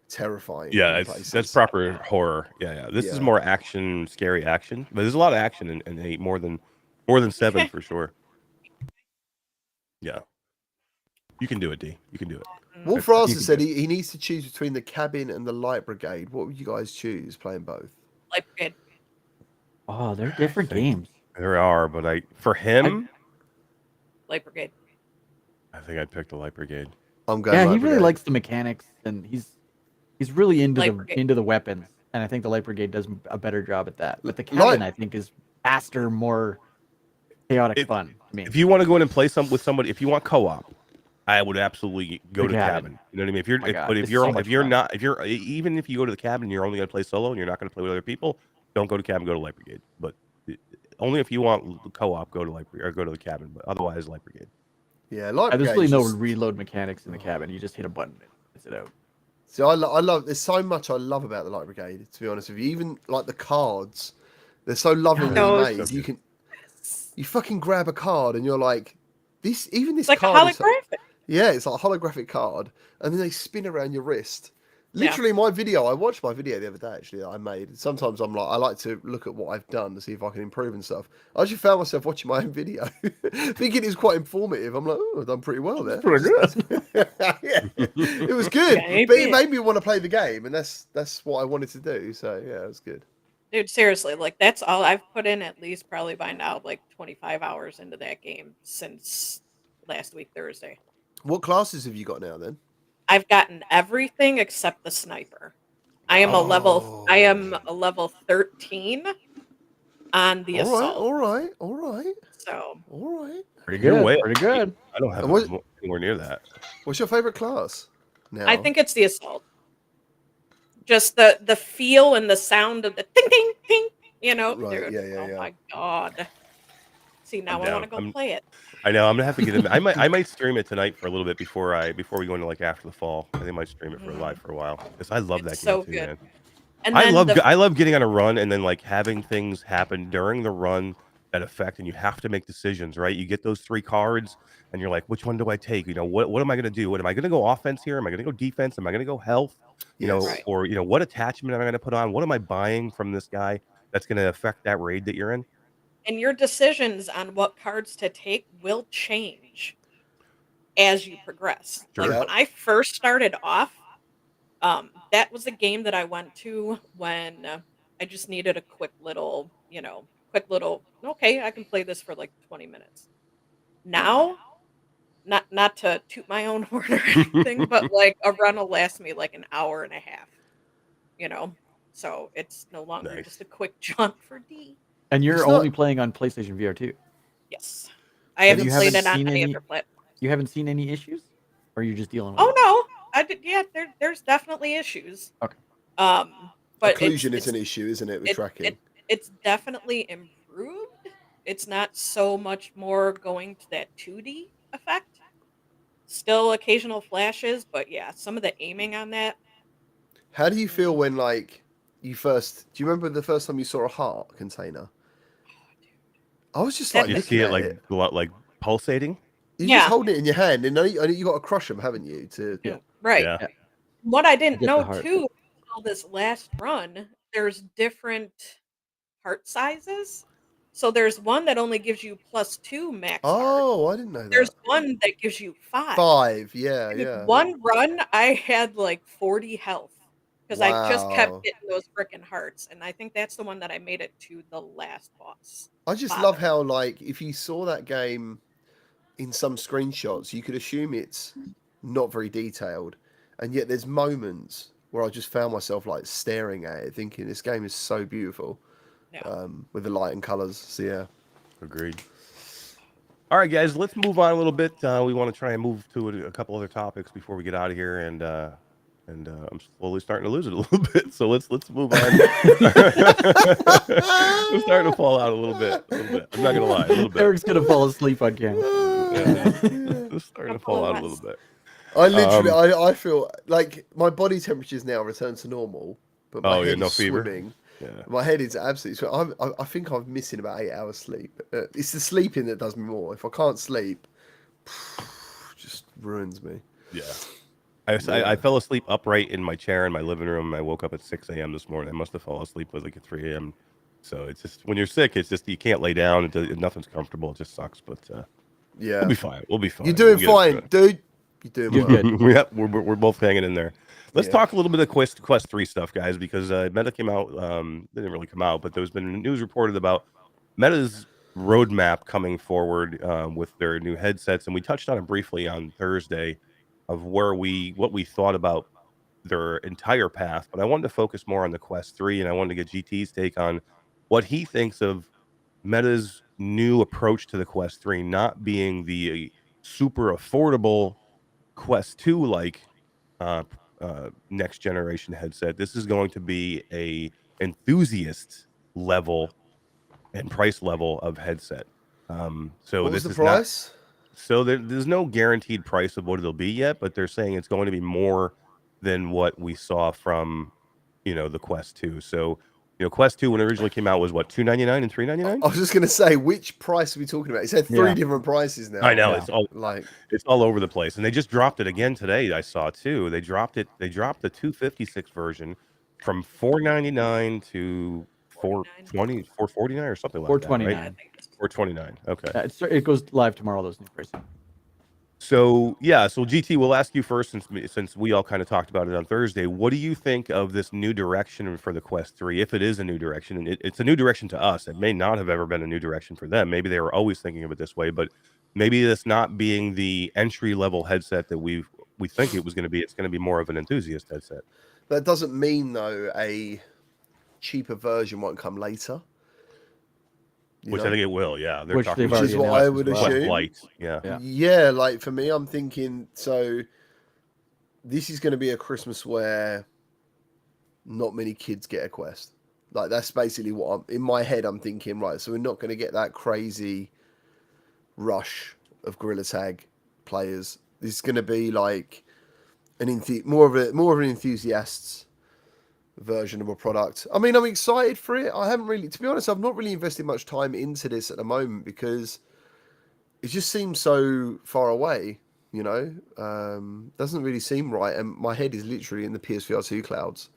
terrifying. Yeah, that's proper horror. Yeah. This is more action, scary action. But there's a lot of action in 8, more than 7 for sure. Yeah. You can do it, D. You can do it. Wolf Rasa said he needs to choose between the cabin and the light brigade. What would you guys choose playing both? Light brigade. Oh, they're different games. There are, but for him, Light brigade. I think I'd pick the light brigade. I'm going. Yeah, he really likes the mechanics, and he's really into the weapons, and I think the light brigade does a better job at that. But the cabin, I think, is faster, more chaotic fun. If you want to go in and play with somebody, if you want co-op, I would absolutely go to cabin. You know what I mean? Even if you go to the cabin, you're only going to play solo and you're not going to play with other people. Don't go to cabin. Go to light brigade. But only if you want co-op, go to light brigade or go to the cabin. But otherwise, light brigade. Yeah, light brigade. There's really no reload mechanics in the cabin. You just hit a button and it gets it out. So I love. There's so much I love about the light brigade. To be honest with you, even like the cards, they're so lovingly made. You fucking grab a card and you're like, this. Even this like card. A holographic. It's like a holographic card, and then they spin around your wrist. Literally, I watched my video the other day actually that I made. Sometimes I like to look at what I've done to see if I can improve and stuff. I actually found myself watching my own video, thinking it was quite informative. I'm like, oh, I've done pretty well there. Pretty good. It was good, but it made me want to play the game, and that's what I wanted to do. So yeah, it was good. Dude, seriously, like that's all I've put in at least probably by now, like 25 hours into that game since last week Thursday. What classes have you got now then? I've gotten everything except the sniper. I am a level 13 on the assault. All right. So all right. Pretty good. Pretty good. I don't have anywhere near that. What's your favorite class now? I think it's the assault. Just the feel and the sound of the ting ting ting. You know, right, dude. Oh my god. See, now I want to go play it. I know. I'm gonna have to get in. I might stream it tonight for a little bit before we go into like after the fall. I think I might stream it for live for a while because I love that game too, man. And I love getting on a run and then like having things happen during the run that affect, and you have to make decisions, right? You get those 3 cards and you're like, which one do I take? You know, what am I gonna do? What am I gonna go offense here? Am I gonna go defense? Am I gonna go health? You know, or what attachment am I gonna put on? What am I buying from this guy that's gonna affect that raid that you're in? And your decisions on what cards to take will change as you progress. Sure. Like when I first started off, that was a game that I went to when I just needed a quick little, okay, I can play this for like 20 minutes. Now, not to toot my own horn or anything, but like a run will last me like an hour and a half, So it's no longer just a quick jaunt for D. And you're only playing on PlayStation VR 2? Yes. I haven't played it on any other platform. You haven't seen any issues? Or are you just dealing with it? No. I did. Yeah, there's definitely issues. Okay. But occlusion is an issue, isn't it, with tracking? It's definitely improved. It's not so much more going to that 2D effect. Still occasional flashes, but yeah, some of the aiming on that. How do you feel when do you remember the first time you saw a heart container? I was just like, you see it like pulsating. You just hold it in your hand, and you got to crush them, haven't you? Right. Yeah. What I didn't know too, all this last run, there's different heart sizes. So there's one that only gives you +2 max heart. Oh, I didn't know that. There's one that gives you 5. 5, yeah. One run, I had like 40 health because I just kept getting those frickin' hearts, and I think that's the one that I made it to the last boss. I just love how, like, if you saw that game in some screenshots, you could assume it's not very detailed, and yet there's moments where I just found myself like staring at it, thinking this game is so beautiful, with the light and colors. So yeah, agreed. All right, guys, let's move on a little bit. We want to try and move to a couple other topics before we get out of here, and I'm slowly starting to lose it a little bit. So let's move on. I'm starting to fall out a little bit. I'm not gonna lie, a little bit. Eric's gonna fall asleep on camera. I'm starting to fall out a little bit. I literally, I feel like my body temperature is now returned to normal, but my head is swimming. Yeah. My head is absolutely swimming. I think I'm missing about 8 hours sleep. It's the sleeping that does me more. If I can't sleep, just ruins me. Yeah. I fell asleep upright in my chair in my living room. I woke up at 6 a.m. this morning. I must have fallen asleep like at 3 a.m. So it's just, when you're sick, it's just, you can't lay down. Nothing's comfortable. It just sucks. But yeah, we'll be fine. We'll be fine. You're doing fine, dude. You're doing well. Yep, we're both hanging in there. Let's talk a little bit of Quest 3 stuff, guys, because Meta came out. They didn't really come out, but there's been news reported about Meta's roadmap coming forward with their new headsets, and we touched on it briefly on Thursday of what we thought about their entire path. But I wanted to focus more on the Quest 3, and I wanted to get GT's take on what he thinks of Meta's new approach to the Quest 3, not being the super affordable Quest 2 like next generation headset. This is going to be a enthusiast level and price level of headset. So what was this the is price? So there's no guaranteed price of what it'll be yet, but they're saying it's going to be more than what we saw from, the Quest 2. So, Quest 2 when it originally came out was what, $299 and $399? I was just gonna say, which price are we talking about? It said 3 different prices now. I know, it's all over the place, and they just dropped it again today. I saw too. They dropped the 256 version from $499 to $449 or something like that. $429. Right? $429. Okay. It goes live tomorrow. Those new prices. So GT, we'll ask you first, since we all kind of talked about it on Thursday. What do you think of this new direction for the Quest 3? If it is a new direction, and it's a new direction to us, it may not have ever been a new direction for them. Maybe they were always thinking of it this way, but maybe this not being the entry level headset that we think it was going to be. It's going to be more of an enthusiast headset. That doesn't mean though a cheaper version won't come later. Which I think it will, yeah. Which is what I would assume. Lights, yeah. Yeah, like for me, I'm thinking, so this is going to be a Christmas where not many kids get a Quest. Like that's basically what in my head I'm thinking, right, so we're not going to get that crazy rush of Gorilla Tag players. This is going to be like more of an enthusiast's version of a product. I mean, I'm excited for it. I haven't really, to be honest, I've not really invested much time into this at the moment because it just seems so far away, doesn't really seem right, and my head is literally in the PSVR 2 clouds,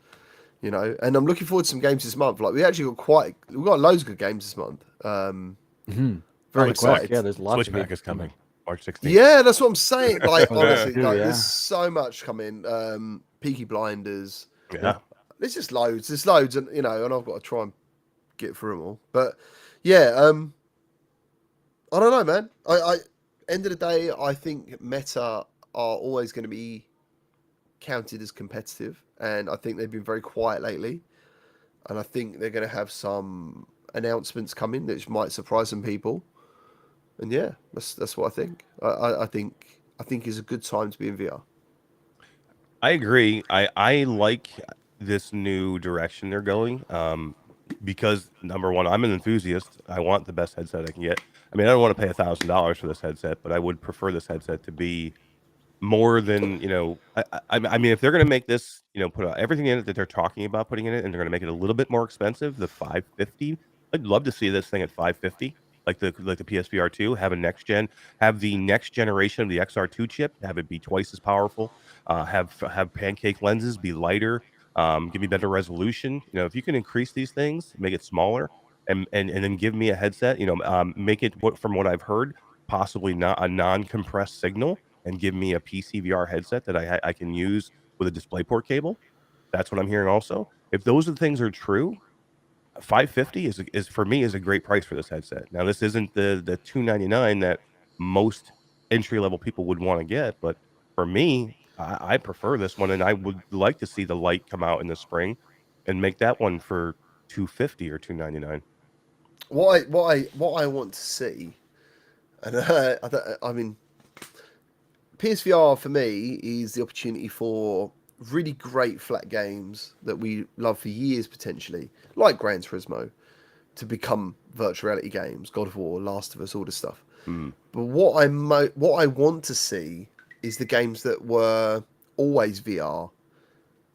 and I'm looking forward to some games this month. Like we've got loads of good games this month. Very excited. Yeah, there's lots. Switchback is coming March 16th. Yeah, that's what I'm saying. Like honestly, there's so much coming. Peaky Blinders. Yeah. There's just loads. There's loads, and and I've got to try and get through them all. But yeah, I don't know, man. I end of the day, I think Meta are always going to be counted as competitive, and I think they've been very quiet lately. And I think they're going to have some announcements coming which might surprise some people. And yeah, that's what I think. I think it's a good time to be in VR. I agree. I like this new direction they're going because number one, I'm an enthusiast. I want the best headset I can get. I mean, I don't want to pay $1,000 for this headset, but I would prefer this headset to be more than I mean, if they're going to make this, put everything in it that they're talking about putting in it, and they're going to make it a little bit more expensive, the $550. I'd love to see this thing at $550. like the PSVR 2, have the next generation of the XR2 chip, have it be twice as powerful, have pancake lenses, be lighter, give me better resolution. If you can increase these things, make it smaller, and then give me a headset, make it, from what I've heard, possibly not a non-compressed signal, and give me a PCVR headset that I can use with a DisplayPort cable. That's what I'm hearing also. If those things are true, $550 is for me is a great price for this headset. Now, this isn't the $299 that most entry level people would want to get, but for me, I prefer this one, and I would like to see the light come out in the spring and make that one for $250 or $299. What I want to see, and I mean, PSVR for me is the opportunity for really great flat games that we love for years, potentially, like Gran Turismo, to become virtual reality games, God of War, Last of Us, all this stuff. But what I want to see is the games that were always VR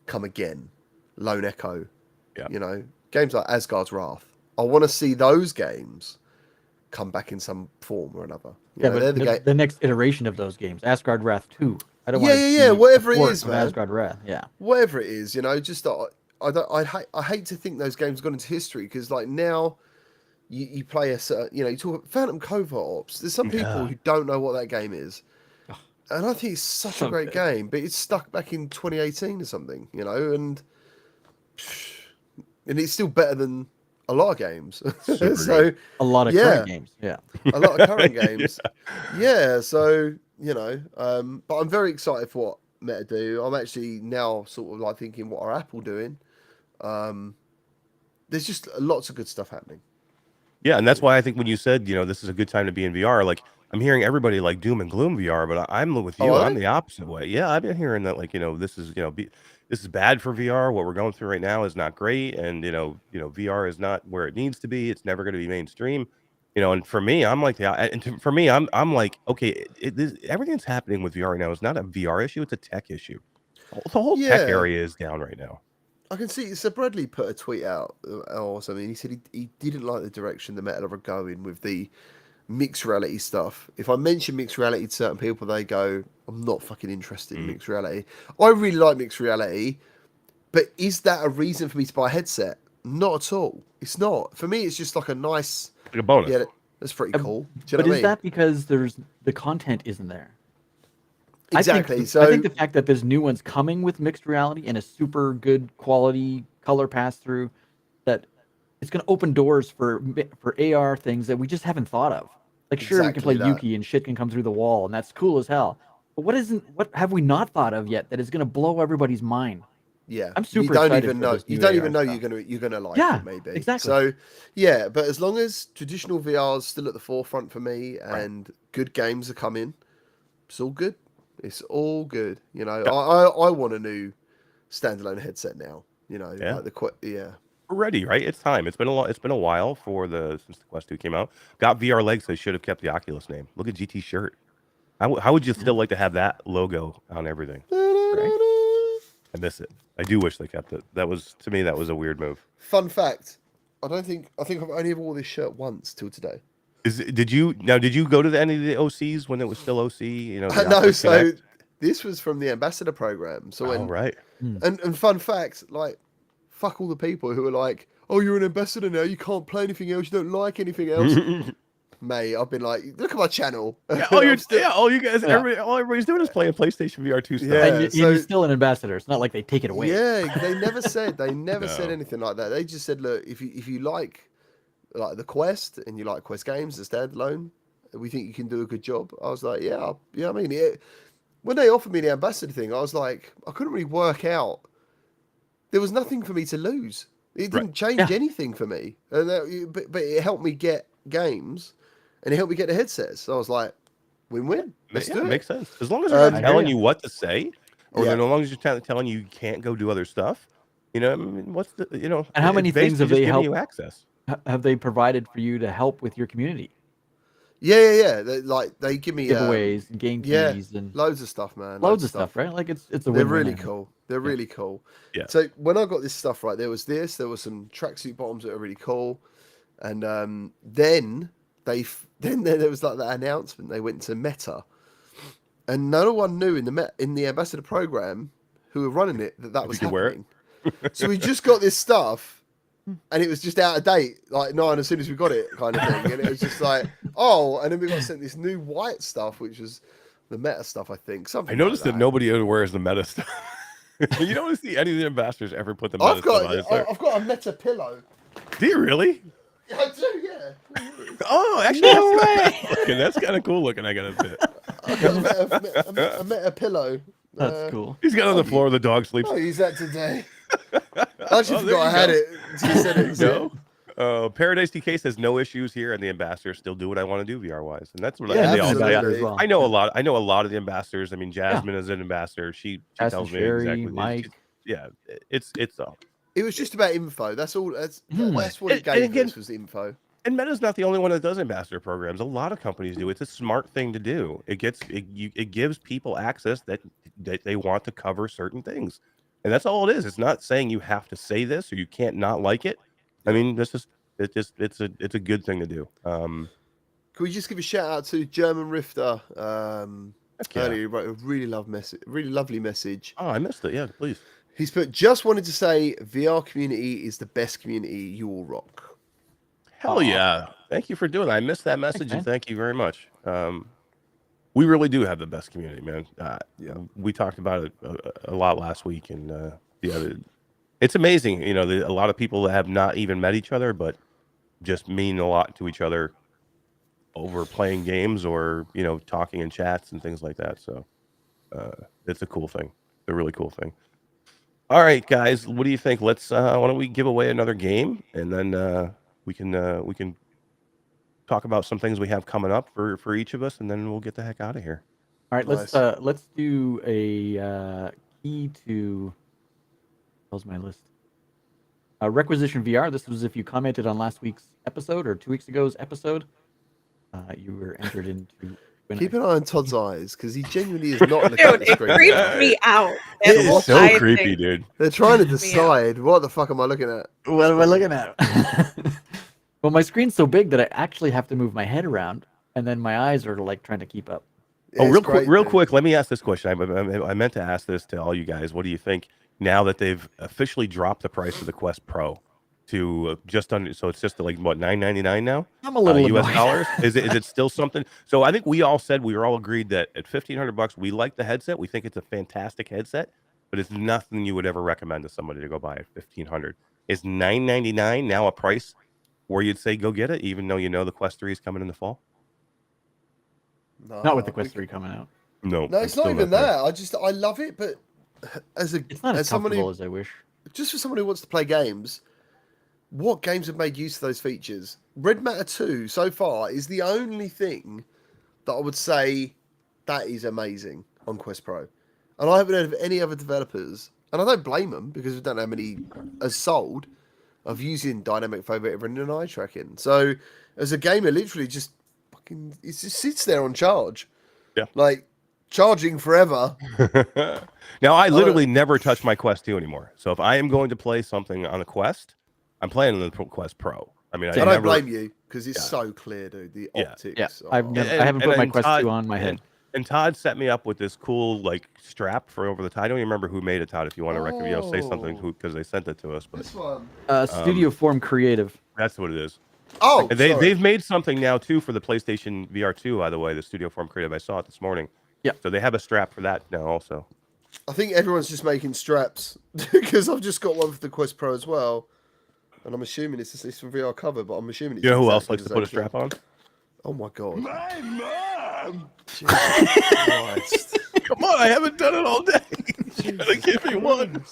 come again. Lone Echo, games like Asgard's Wrath. I want to see those games come back in some form or another. The next iteration of those games, Asgard Wrath 2. I don't want to see whatever it is, man. Asgard Wrath, whatever it is, just I hate to think those games got into history, because like now you play you talk Phantom Covert Ops. There's some people who don't know what that game is, and I think it's such a great game, but it's stuck back in 2018 or something, and it's still better than a lot of games. So a lot of current games, a lot of current games, So but I'm very excited for what Meta do. I'm actually now sort of like thinking, what are Apple doing? There's just lots of good stuff happening. Yeah, and that's why I think when you said, this is a good time to be in VR, like I'm hearing everybody like doom and gloom VR, but I'm with you. I'm the opposite way. Yeah, I've been hearing that, like, this is, this is bad for VR. What we're going through right now is not great, and VR is not where it needs to be. It's never going to be mainstream. And for me, I'm like, for me, I'm like, okay, everything that's happening with VR right now is not a VR issue; it's a tech issue. The whole tech area is down right now. I can see. So Bradley put a tweet out or something. He said he didn't like the direction the Meta are going with the mixed reality stuff. If I mention mixed reality to certain people, they go, I'm not fucking interested in mixed reality. I really like mixed reality, but is that a reason for me to buy a headset? Not at all. It's not. For me, it's just like a nice, like a bonus. Yeah, that's pretty cool. But is that because the content isn't there? Exactly. I think the fact that there's new ones coming with mixed reality and a super good quality color pass through, that it's going to open doors for AR things that we just haven't thought of. Like, sure, we can play Yuki and shit can come through the wall, and that's cool as hell. But what have we not thought of yet that is going to blow everybody's mind? Yeah, I'm super excited. You don't even know you're gonna like it, maybe. Exactly. So but as long as traditional VR is still at the forefront for me and good games are coming, it's all good. It's all good. I want a new standalone headset now. Like We're ready, right? It's time. It's been a while since the Quest 2 came out. Got VR legs, they should have kept the Oculus name. Look at GT shirt. How would you still like to have that logo on everything? Right? I miss it. I do wish they kept it. To me, that was a weird move. Fun fact: I think I've only worn this shirt once till today. Did you go to any of the OCs when it was still OC? No. So this was from the ambassador program. So right. And fun fact, like, fuck all the people who are like, oh, you're an ambassador now, you can't play anything else, you don't like anything else. Mate, I've been like, look at my channel. All everybody's doing is playing PlayStation VR 2 stuff. Yeah, and you're still an ambassador. It's not like they take it away. Yeah, they never said anything like that. They just said, look, if you like the Quest and you like Quest games, the standalone, we think you can do a good job. I was like, yeah. I mean, when they offered me the ambassador thing, I was like, I couldn't really work out. There was nothing for me to lose. It didn't change anything for me, but it helped me get games. And it helped me get the headsets. So I was like, win-win. Let's do it. Makes sense. As long as they're not telling you what to say, or as long as you're telling you can't go do other stuff, what's the, And how many things have they helped you access? Have they provided for you to help with your community? Yeah. They give me giveaways and game keys and loads of stuff, man. Loads of stuff, right? Like it's a win-win. They're really cool. They're really cool. Yeah. So when I got this stuff, right, there was some tracksuit bottoms that are really cool, and then then there was like that announcement. They went to Meta, and no one knew in the ambassador program who were running it that was happening. So we just got this stuff, and it was just out of date. Like as soon as we got it, kind of thing. And it was just like, and then we got sent this new white stuff, which was the Meta stuff, I think. Something. I noticed like that nobody ever wears the Meta stuff. You don't see any of the ambassadors ever put the Meta stuff on. I've got a Meta pillow. Do you really? Yeah, I do, yeah. Oh, actually, that's kind of cool looking. I gotta admit. I met a pillow. That's cool. He's got on the floor. The dog sleeps. I'll use that today. I actually forgot I had it. You said it. No. Paradise TK says no issues here, and the ambassadors still do what I want to do VR wise, and that's what they all say. Well. I know a lot. I know a lot of the ambassadors. I mean, Jasmine is an ambassador. She tells me exactly. Mike. It's It was just about info. That's all. That's what it gave us was info. And Meta's not the only one that does ambassador programs. A lot of companies do. It's a smart thing to do. It gives people access that they want to cover certain things, and that's all it is. It's not saying you have to say this or you can't not like it. I mean, it's a good thing to do. Can we just give a shout out to German Rifter? Earlier, he wrote a really lovely message. Oh, I missed it. Yeah, please. He's put, just wanted to say VR community is the best community. You all rock. Hell yeah. Thank you for doing that. I missed that message, and thank you very much. We really do have the best community, man. We talked about it a lot last week, and it's amazing. You know, a lot of people that have not even met each other, but just mean a lot to each other over playing games or, talking in chats and things like that. So it's a cool thing. It's a really cool thing. All right, guys, what do you think? Let's why don't we give away another game, and then we can talk about some things we have coming up for each of us, and then we'll get the heck out of here. All right, let's do a key to. How's my list? Requisition VR. This was if you commented on last week's episode or 2 weeks ago's episode. You were entered into. Keep an eye on Todd's eyes, because he genuinely is not in the Dude, it creeps me out. It's so creepy, dude. They're trying to decide, what the fuck am I looking at? What am I looking at? Well, my screen's so big that I actually have to move my head around, and then my eyes are like trying to keep up. Yeah, real quick, let me ask this question. I meant to ask this to all you guys. What do you think now that they've officially dropped the price of the Quest Pro to just under? So it's just like what, $999 now? I'm a little US dollars. Is it still something? So I think we all agreed that at $1,500 we like the headset. We think it's a fantastic headset, but it's nothing you would ever recommend to somebody to go buy at $1,500. Is $999 now a price where you'd say go get it, even though the Quest 3 is coming in the fall? No, not with the Quest 3 coming out. No, it's not even that. I love it, but it's not as comfortable as I wish. Just for someone who wants to play games, what games have made use of those features? Red Matter 2 so far is the only thing that I would say that is amazing on Quest Pro, and I haven't heard of any other developers, and I don't blame them because we don't know how many are sold of using dynamic photometer and eye tracking. So as a gamer, literally just it just sits there on charge. Yeah. Like charging forever. Now I literally never touch my Quest 2 anymore. So if I am going to play something on the Quest, I'm playing on the Quest Pro. I mean, I don't blame you because it's so clear, dude. The optics. Yeah. I haven't put my Quest 2 on my head. And Todd set me up with this cool strap for over the tie. I don't even remember who made it, Todd. If you want to say something, because they sent it to us. But this one, Studio Form Creative. That's what it is. Oh, and they've made something now too for the PlayStation VR 2. By the way, the Studio Form Creative. I saw it this morning. Yeah. So they have a strap for that now also. I think everyone's just making straps because I've just got one for the Quest Pro as well, and I'm assuming it's from VR cover, but I'm assuming it's. You know who else likes to put a strap on? Oh my god. My mom. Jesus Christ. Come on, I haven't done it all day. You gotta give me one.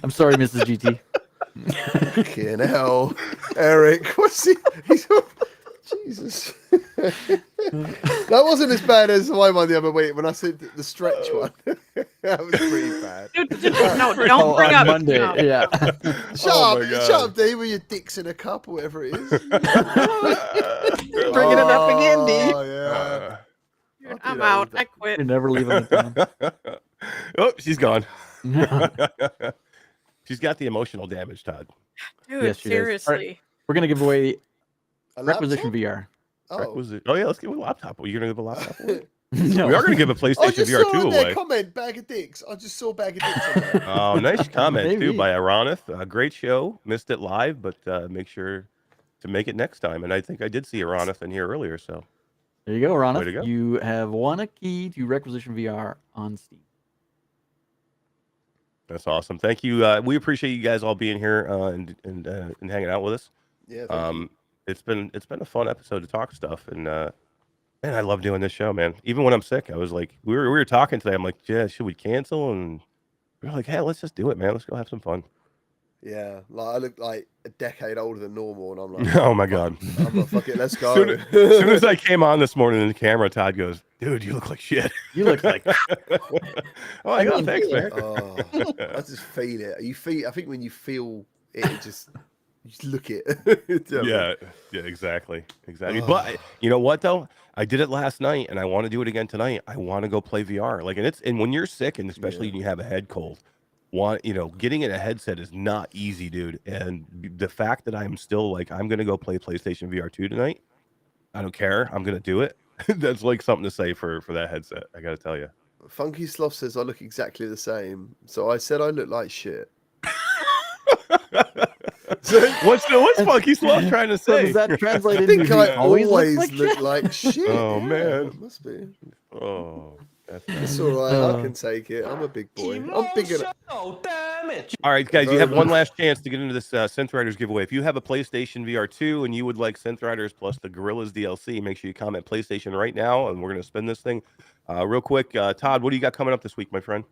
I'm sorry, Mrs. GT. Fucking hell, Eric. What's he? Jesus. That wasn't as bad as my one the other week when I said the stretch one. That was pretty bad. No, don't bring up Monday. No. Yeah. Shut up, Dave, with your dick's in a cup or whatever it is. Bringing it up again, D. Oh yeah. I'm out. I quit. You're never leaving it down. Oh, she's gone. She's got the emotional damage, Todd. Dude, yes, she seriously. Right. We're gonna give away Requisition VR. Oh yeah, let's give a laptop. Are you gonna give a laptop away? No. We are gonna give a PlayStation VR 2 away. Comment, bag of dicks. I just saw bag of dicks on there. Oh, nice comment too by Aranith. Great show. Missed it live, but make sure to make it next time. And I think I did see Aranith in here earlier. So there you go, Aranith. Way to go. You have won a key to Requisition VR on Steam. That's awesome. Thank you. We appreciate you guys all being here and hanging out with us. Yeah. It's been a fun episode to talk stuff, and man, I love doing this show, man. Even when I'm sick, I was like, we were talking today. I'm like, yeah, should we cancel? And we were like, hey, let's just do it, man. Let's go have some fun. Yeah, like I look like a decade older than normal, and I'm like, oh my god, I'm like, fuck it, let's go. As soon as I came on this morning in the camera, Todd goes, dude, you look like shit. You look like. oh my god, thanks, man. Oh, I just feel it. I think when you feel it, you just look it. Yeah, exactly. Oh. But you know what though? I did it last night, and I want to do it again tonight. I want to go play VR. Like, and when you're sick, and especially when you have a head cold. Getting in a headset is not easy, dude. And the fact that I'm still like, I'm gonna go play PlayStation VR 2 tonight. I don't care. I'm gonna do it. That's like something to say for that headset. I gotta tell you. Funky Sloth says I look exactly the same. So I said I look like shit. What's Funky Sloth trying to say? So does that translate I think I always look look like shit. Oh man, it must be. Oh. It's all right. I can take it. I'm a big boy. I'm big enough. Oh, damn it. All right, guys, you have one last chance to get into this Synth Riders giveaway. If you have a PlayStation VR 2 and you would like Synth Riders plus the Gorillas DLC, make sure you comment PlayStation right now, and we're going to spin this thing. Real quick, Todd, what do you got coming up this week, my friend?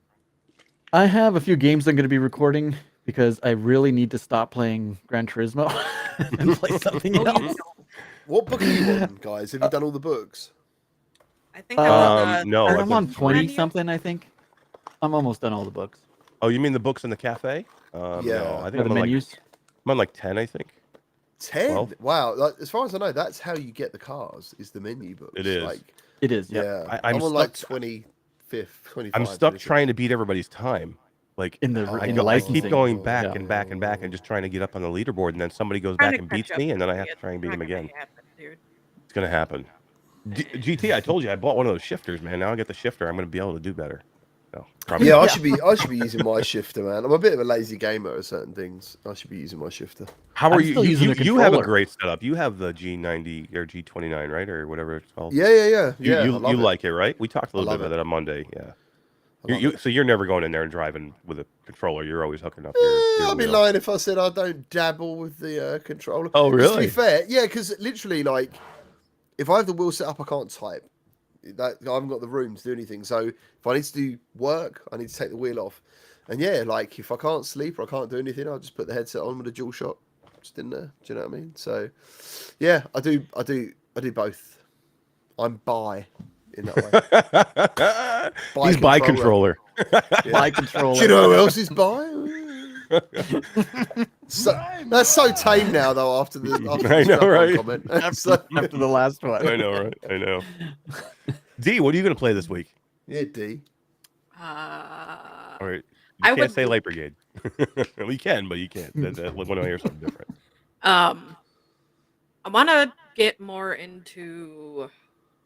I have a few games I'm going to be recording because I really need to stop playing Gran Turismo and play something else. What book are you on, guys? Have you done all the books? I think I'm no. I'm on 20 something, I think. I'm almost done all the books. Oh, you mean the books in the cafe? Yeah. No, I think the menus. I'm on like 10, I think. 10? 12? Wow. Like, as far as I know, that's how you get the cars, is the menu books. It is. Like, it is, yeah. I'm on stuck, like 25th, 25th. I'm stuck trying to beat everybody's time. Like I keep going back and back and back and just trying to get up on the leaderboard, and then somebody goes back and beats me, and then I have to try and beat him again. It's gonna happen. GT, I told you I bought one of those shifters, man. Now I get the shifter. I'm gonna be able to do better. So, yeah, I should be using my shifter, man. I'm a bit of a lazy gamer at certain things. I should be using my shifter. How are you? You have a great setup. You have the G90 or G29, right, or whatever it's called. Yeah. You like it, right? We talked a little bit about that on Monday. Yeah. So you're never going in there and driving with a controller. You're always hooking up. I'd be lying if I said I don't dabble with the controller. Oh, really? To be fair, yeah, because literally, like, if I have the wheel set up, I can't type. I haven't got the room to do anything. So if I need to do work, I need to take the wheel off. And yeah, like if I can't sleep or I can't do anything, I'll just put the headset on with a dual shock just in there. Do you know what I mean? So yeah, I do both. I'm bi in that way. He's bi controller. Bi controller. Do you know who else is bi? That's so tame now, though. After the I know, right? Comment. After the last one, I know, right? I know. D, what are you going to play this week? Yeah, D. All right. You can't say Light Brigade. We can, but you can't. When I hear something different. I want to get more into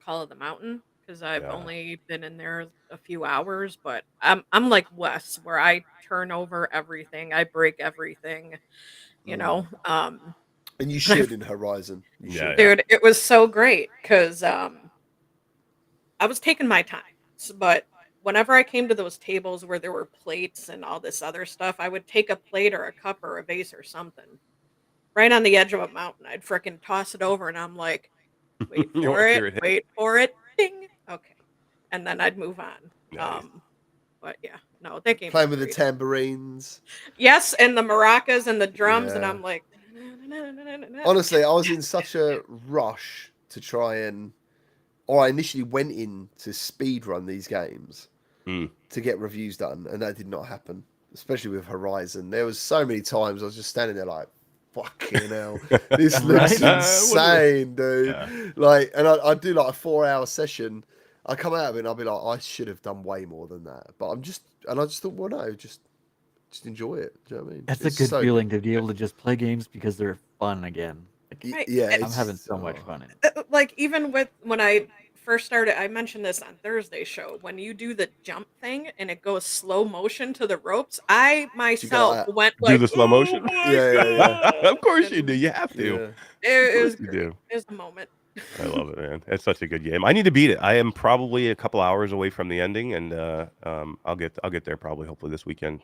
Call of the Mountain because I've only been in there a few hours, but I'm like Wes, where I turn over everything, I break everything, you know. And you should in Horizon. Dude, it was so great because I was taking my time, but whenever I came to those tables where there were plates and all this other stuff, I would take a plate or a cup or a vase or something right on the edge of a mountain. I'd frickin' toss it over, and I'm like, wait for it, ding. Okay, and then I'd move on. Nice. But yeah, no, that game. Playing with the tambourines. Yes, and the maracas and the drums, and I'm like. Honestly, I was in such a rush to try and, or I initially went in to speed run these games to get reviews done, and that did not happen. Especially with Horizon, there was so many times I was just standing there like, fucking hell, this looks insane, dude. Yeah. Like, and I'd do like a 4-hour session. I come out of it and I'll be like, I should have done way more than that. But I just thought, well, no, just just enjoy it. Do you know what I mean? That's a good feeling to be able to just play games because they're fun again. Like, yeah, I'm having so much fun. Like even when I first started, I mentioned this on Thursday's show. When you do the jump thing and it goes slow motion to the ropes, I myself went like, do the slow motion. Yeah. Of course you do. You have to. It was great. It was a moment. I love it, man. It's such a good game. I need to beat it. I am probably a couple hours away from the ending, and I'll get there probably hopefully this weekend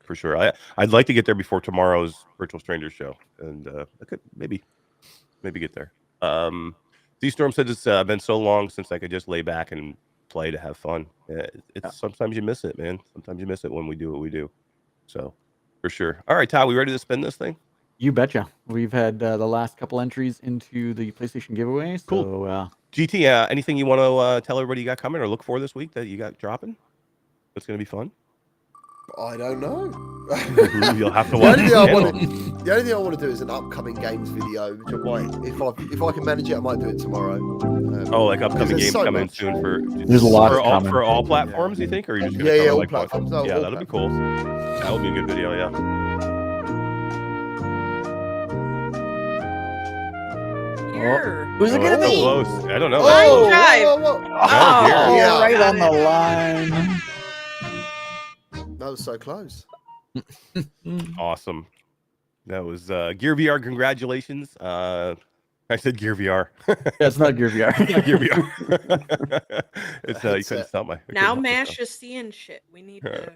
for sure. I'd like to get there before tomorrow's Virtual Strangers show, and I could maybe get there. Z-Storm said it's been so long since I could just lay back and play to have fun. Sometimes you miss it, man. Sometimes you miss it when we do what we do. So for sure. All right, Todd, we ready to spin this thing? You betcha. We've had the last couple entries into the PlayStation giveaway. So, cool. GT, anything you want to tell everybody you got coming or look for this week that you got dropping? That's going to be fun. I don't know. You'll have to watch. The only thing I want to do is an upcoming games video, which I might, if I can manage it, I might do it tomorrow. Like upcoming games coming soon for. There's a lot for all platforms. You think, or are you just going to cover all like platforms? One? Yeah, that'll be cool. That would be a good video. Yeah. Who's it gonna be? So close. I don't know. Right on the line. That was so close. Awesome. That was Gear VR. Congratulations. I said Gear VR. It's not Gear VR. It's not Gear VR. It's you couldn't stop my. Now Mash is seeing shit. We need to.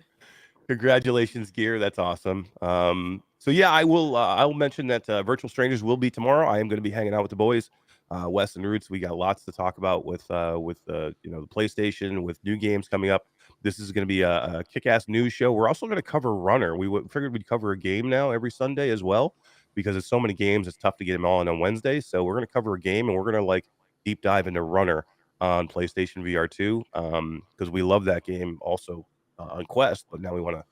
Congratulations, Gear. That's awesome. So yeah, I will mention that Virtual Strangers will be tomorrow. I am going to be hanging out with the boys, Wes and Roots. We got lots to talk about with the PlayStation, with new games coming up. This is going to be a kick-ass news show. We're also going to cover Runner. We figured we'd cover a game now every Sunday as well, because it's so many games. It's tough to get them all in on Wednesday. So we're going to cover a game, and we're going to deep dive into Runner on PlayStation VR 2 because we love that game also on Quest, but now we want to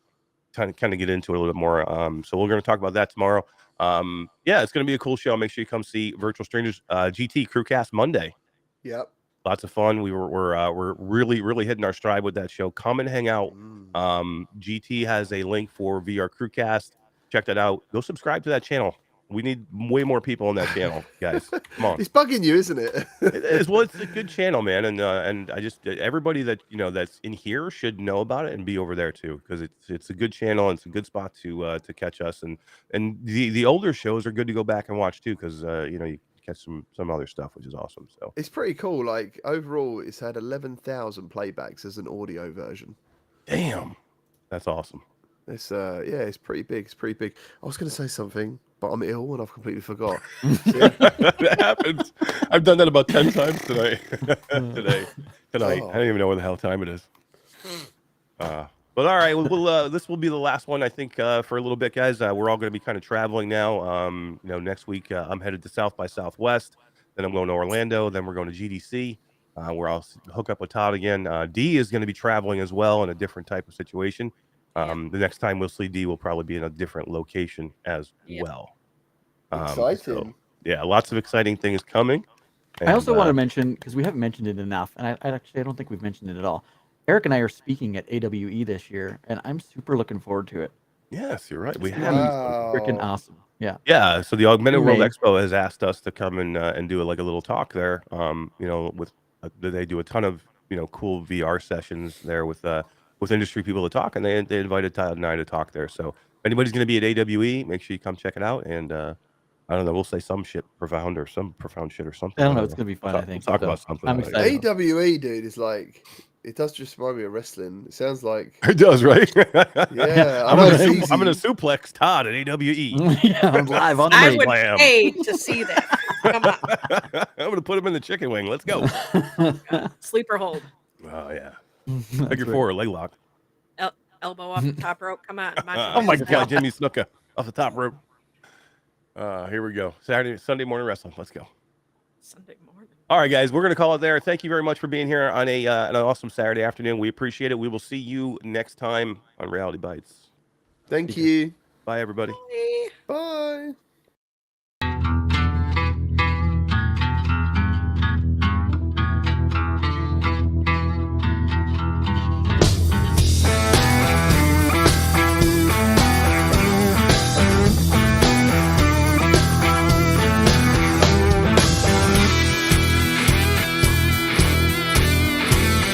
kind of get into it a little bit more. So we're going to talk about that tomorrow. Yeah, it's going to be a cool show. Make sure you come see Virtual Strangers GT Crewcast Monday. Yep. Lots of fun. We're really hitting our stride with that show. Come and hang out. GT has a link for VR Crewcast. Check that out. Go subscribe to that channel. We need way more people on that channel, guys. Come on. It's bugging you, isn't it? It is. Well, it's a good channel, man, and I just everybody that that's in here should know about it and be over there too, because it's a good channel and it's a good spot to catch us, and the older shows are good to go back and watch too, because you catch some other stuff, which is awesome. So it's pretty cool. Like overall, it's had 11,000 playbacks as an audio version. Damn, that's awesome. It's it's pretty big. It's pretty big. I was going to say something, but I'm ill and I've completely forgot. That happens. I've done that about 10 times tonight. Tonight. I don't even know what the hell time it is. But all right, we'll this will be the last one, I think, for a little bit, guys. We're all going to be kind of traveling now. Next week I'm headed to South by Southwest. Then I'm going to Orlando. Then we're going to GDC. Where I'll hook up with Todd again. D is going to be traveling as well in a different type of situation. The next time we'll see D will probably be in a different location as well. Exciting. So, yeah, lots of exciting things coming. And, I also want to mention, because we haven't mentioned it enough, and I don't think we've mentioned it at all. Eric and I are speaking at AWE this year, and I'm super looking forward to it. Yes, you're right. We have freaking awesome. Yeah. Yeah. So the Augmented World Expo has asked us to come and do a little talk there. With they do a ton of cool VR sessions there with industry people to talk, and they invited Todd and I to talk there. So if anybody's going to be at AWE, make sure you come check it out. And I don't know, we'll say some profound shit or something. I don't know. It's going to be fun. I think. Talk about something. I'm excited. AWE, dude, is like, it does just remind me of wrestling. It sounds like it does, right? Yeah, I'm gonna suplex Todd at AWE. Yeah, I'm live on the I would pay to see that. Come on. I'm gonna put him in the chicken wing. Let's go. Sleeper hold. Oh yeah. Figure four, leg lock. Elbow off the top rope. Come on. Oh my God, Jimmy Snuka off the top rope. Here we go. Sunday morning wrestling. Let's go. Sunday morning. All right, guys, we're going to call it there. Thank you very much for being here on an awesome Saturday afternoon. We appreciate it. We will see you next time on Reality Bites. Thank you. Bye, everybody. Bye.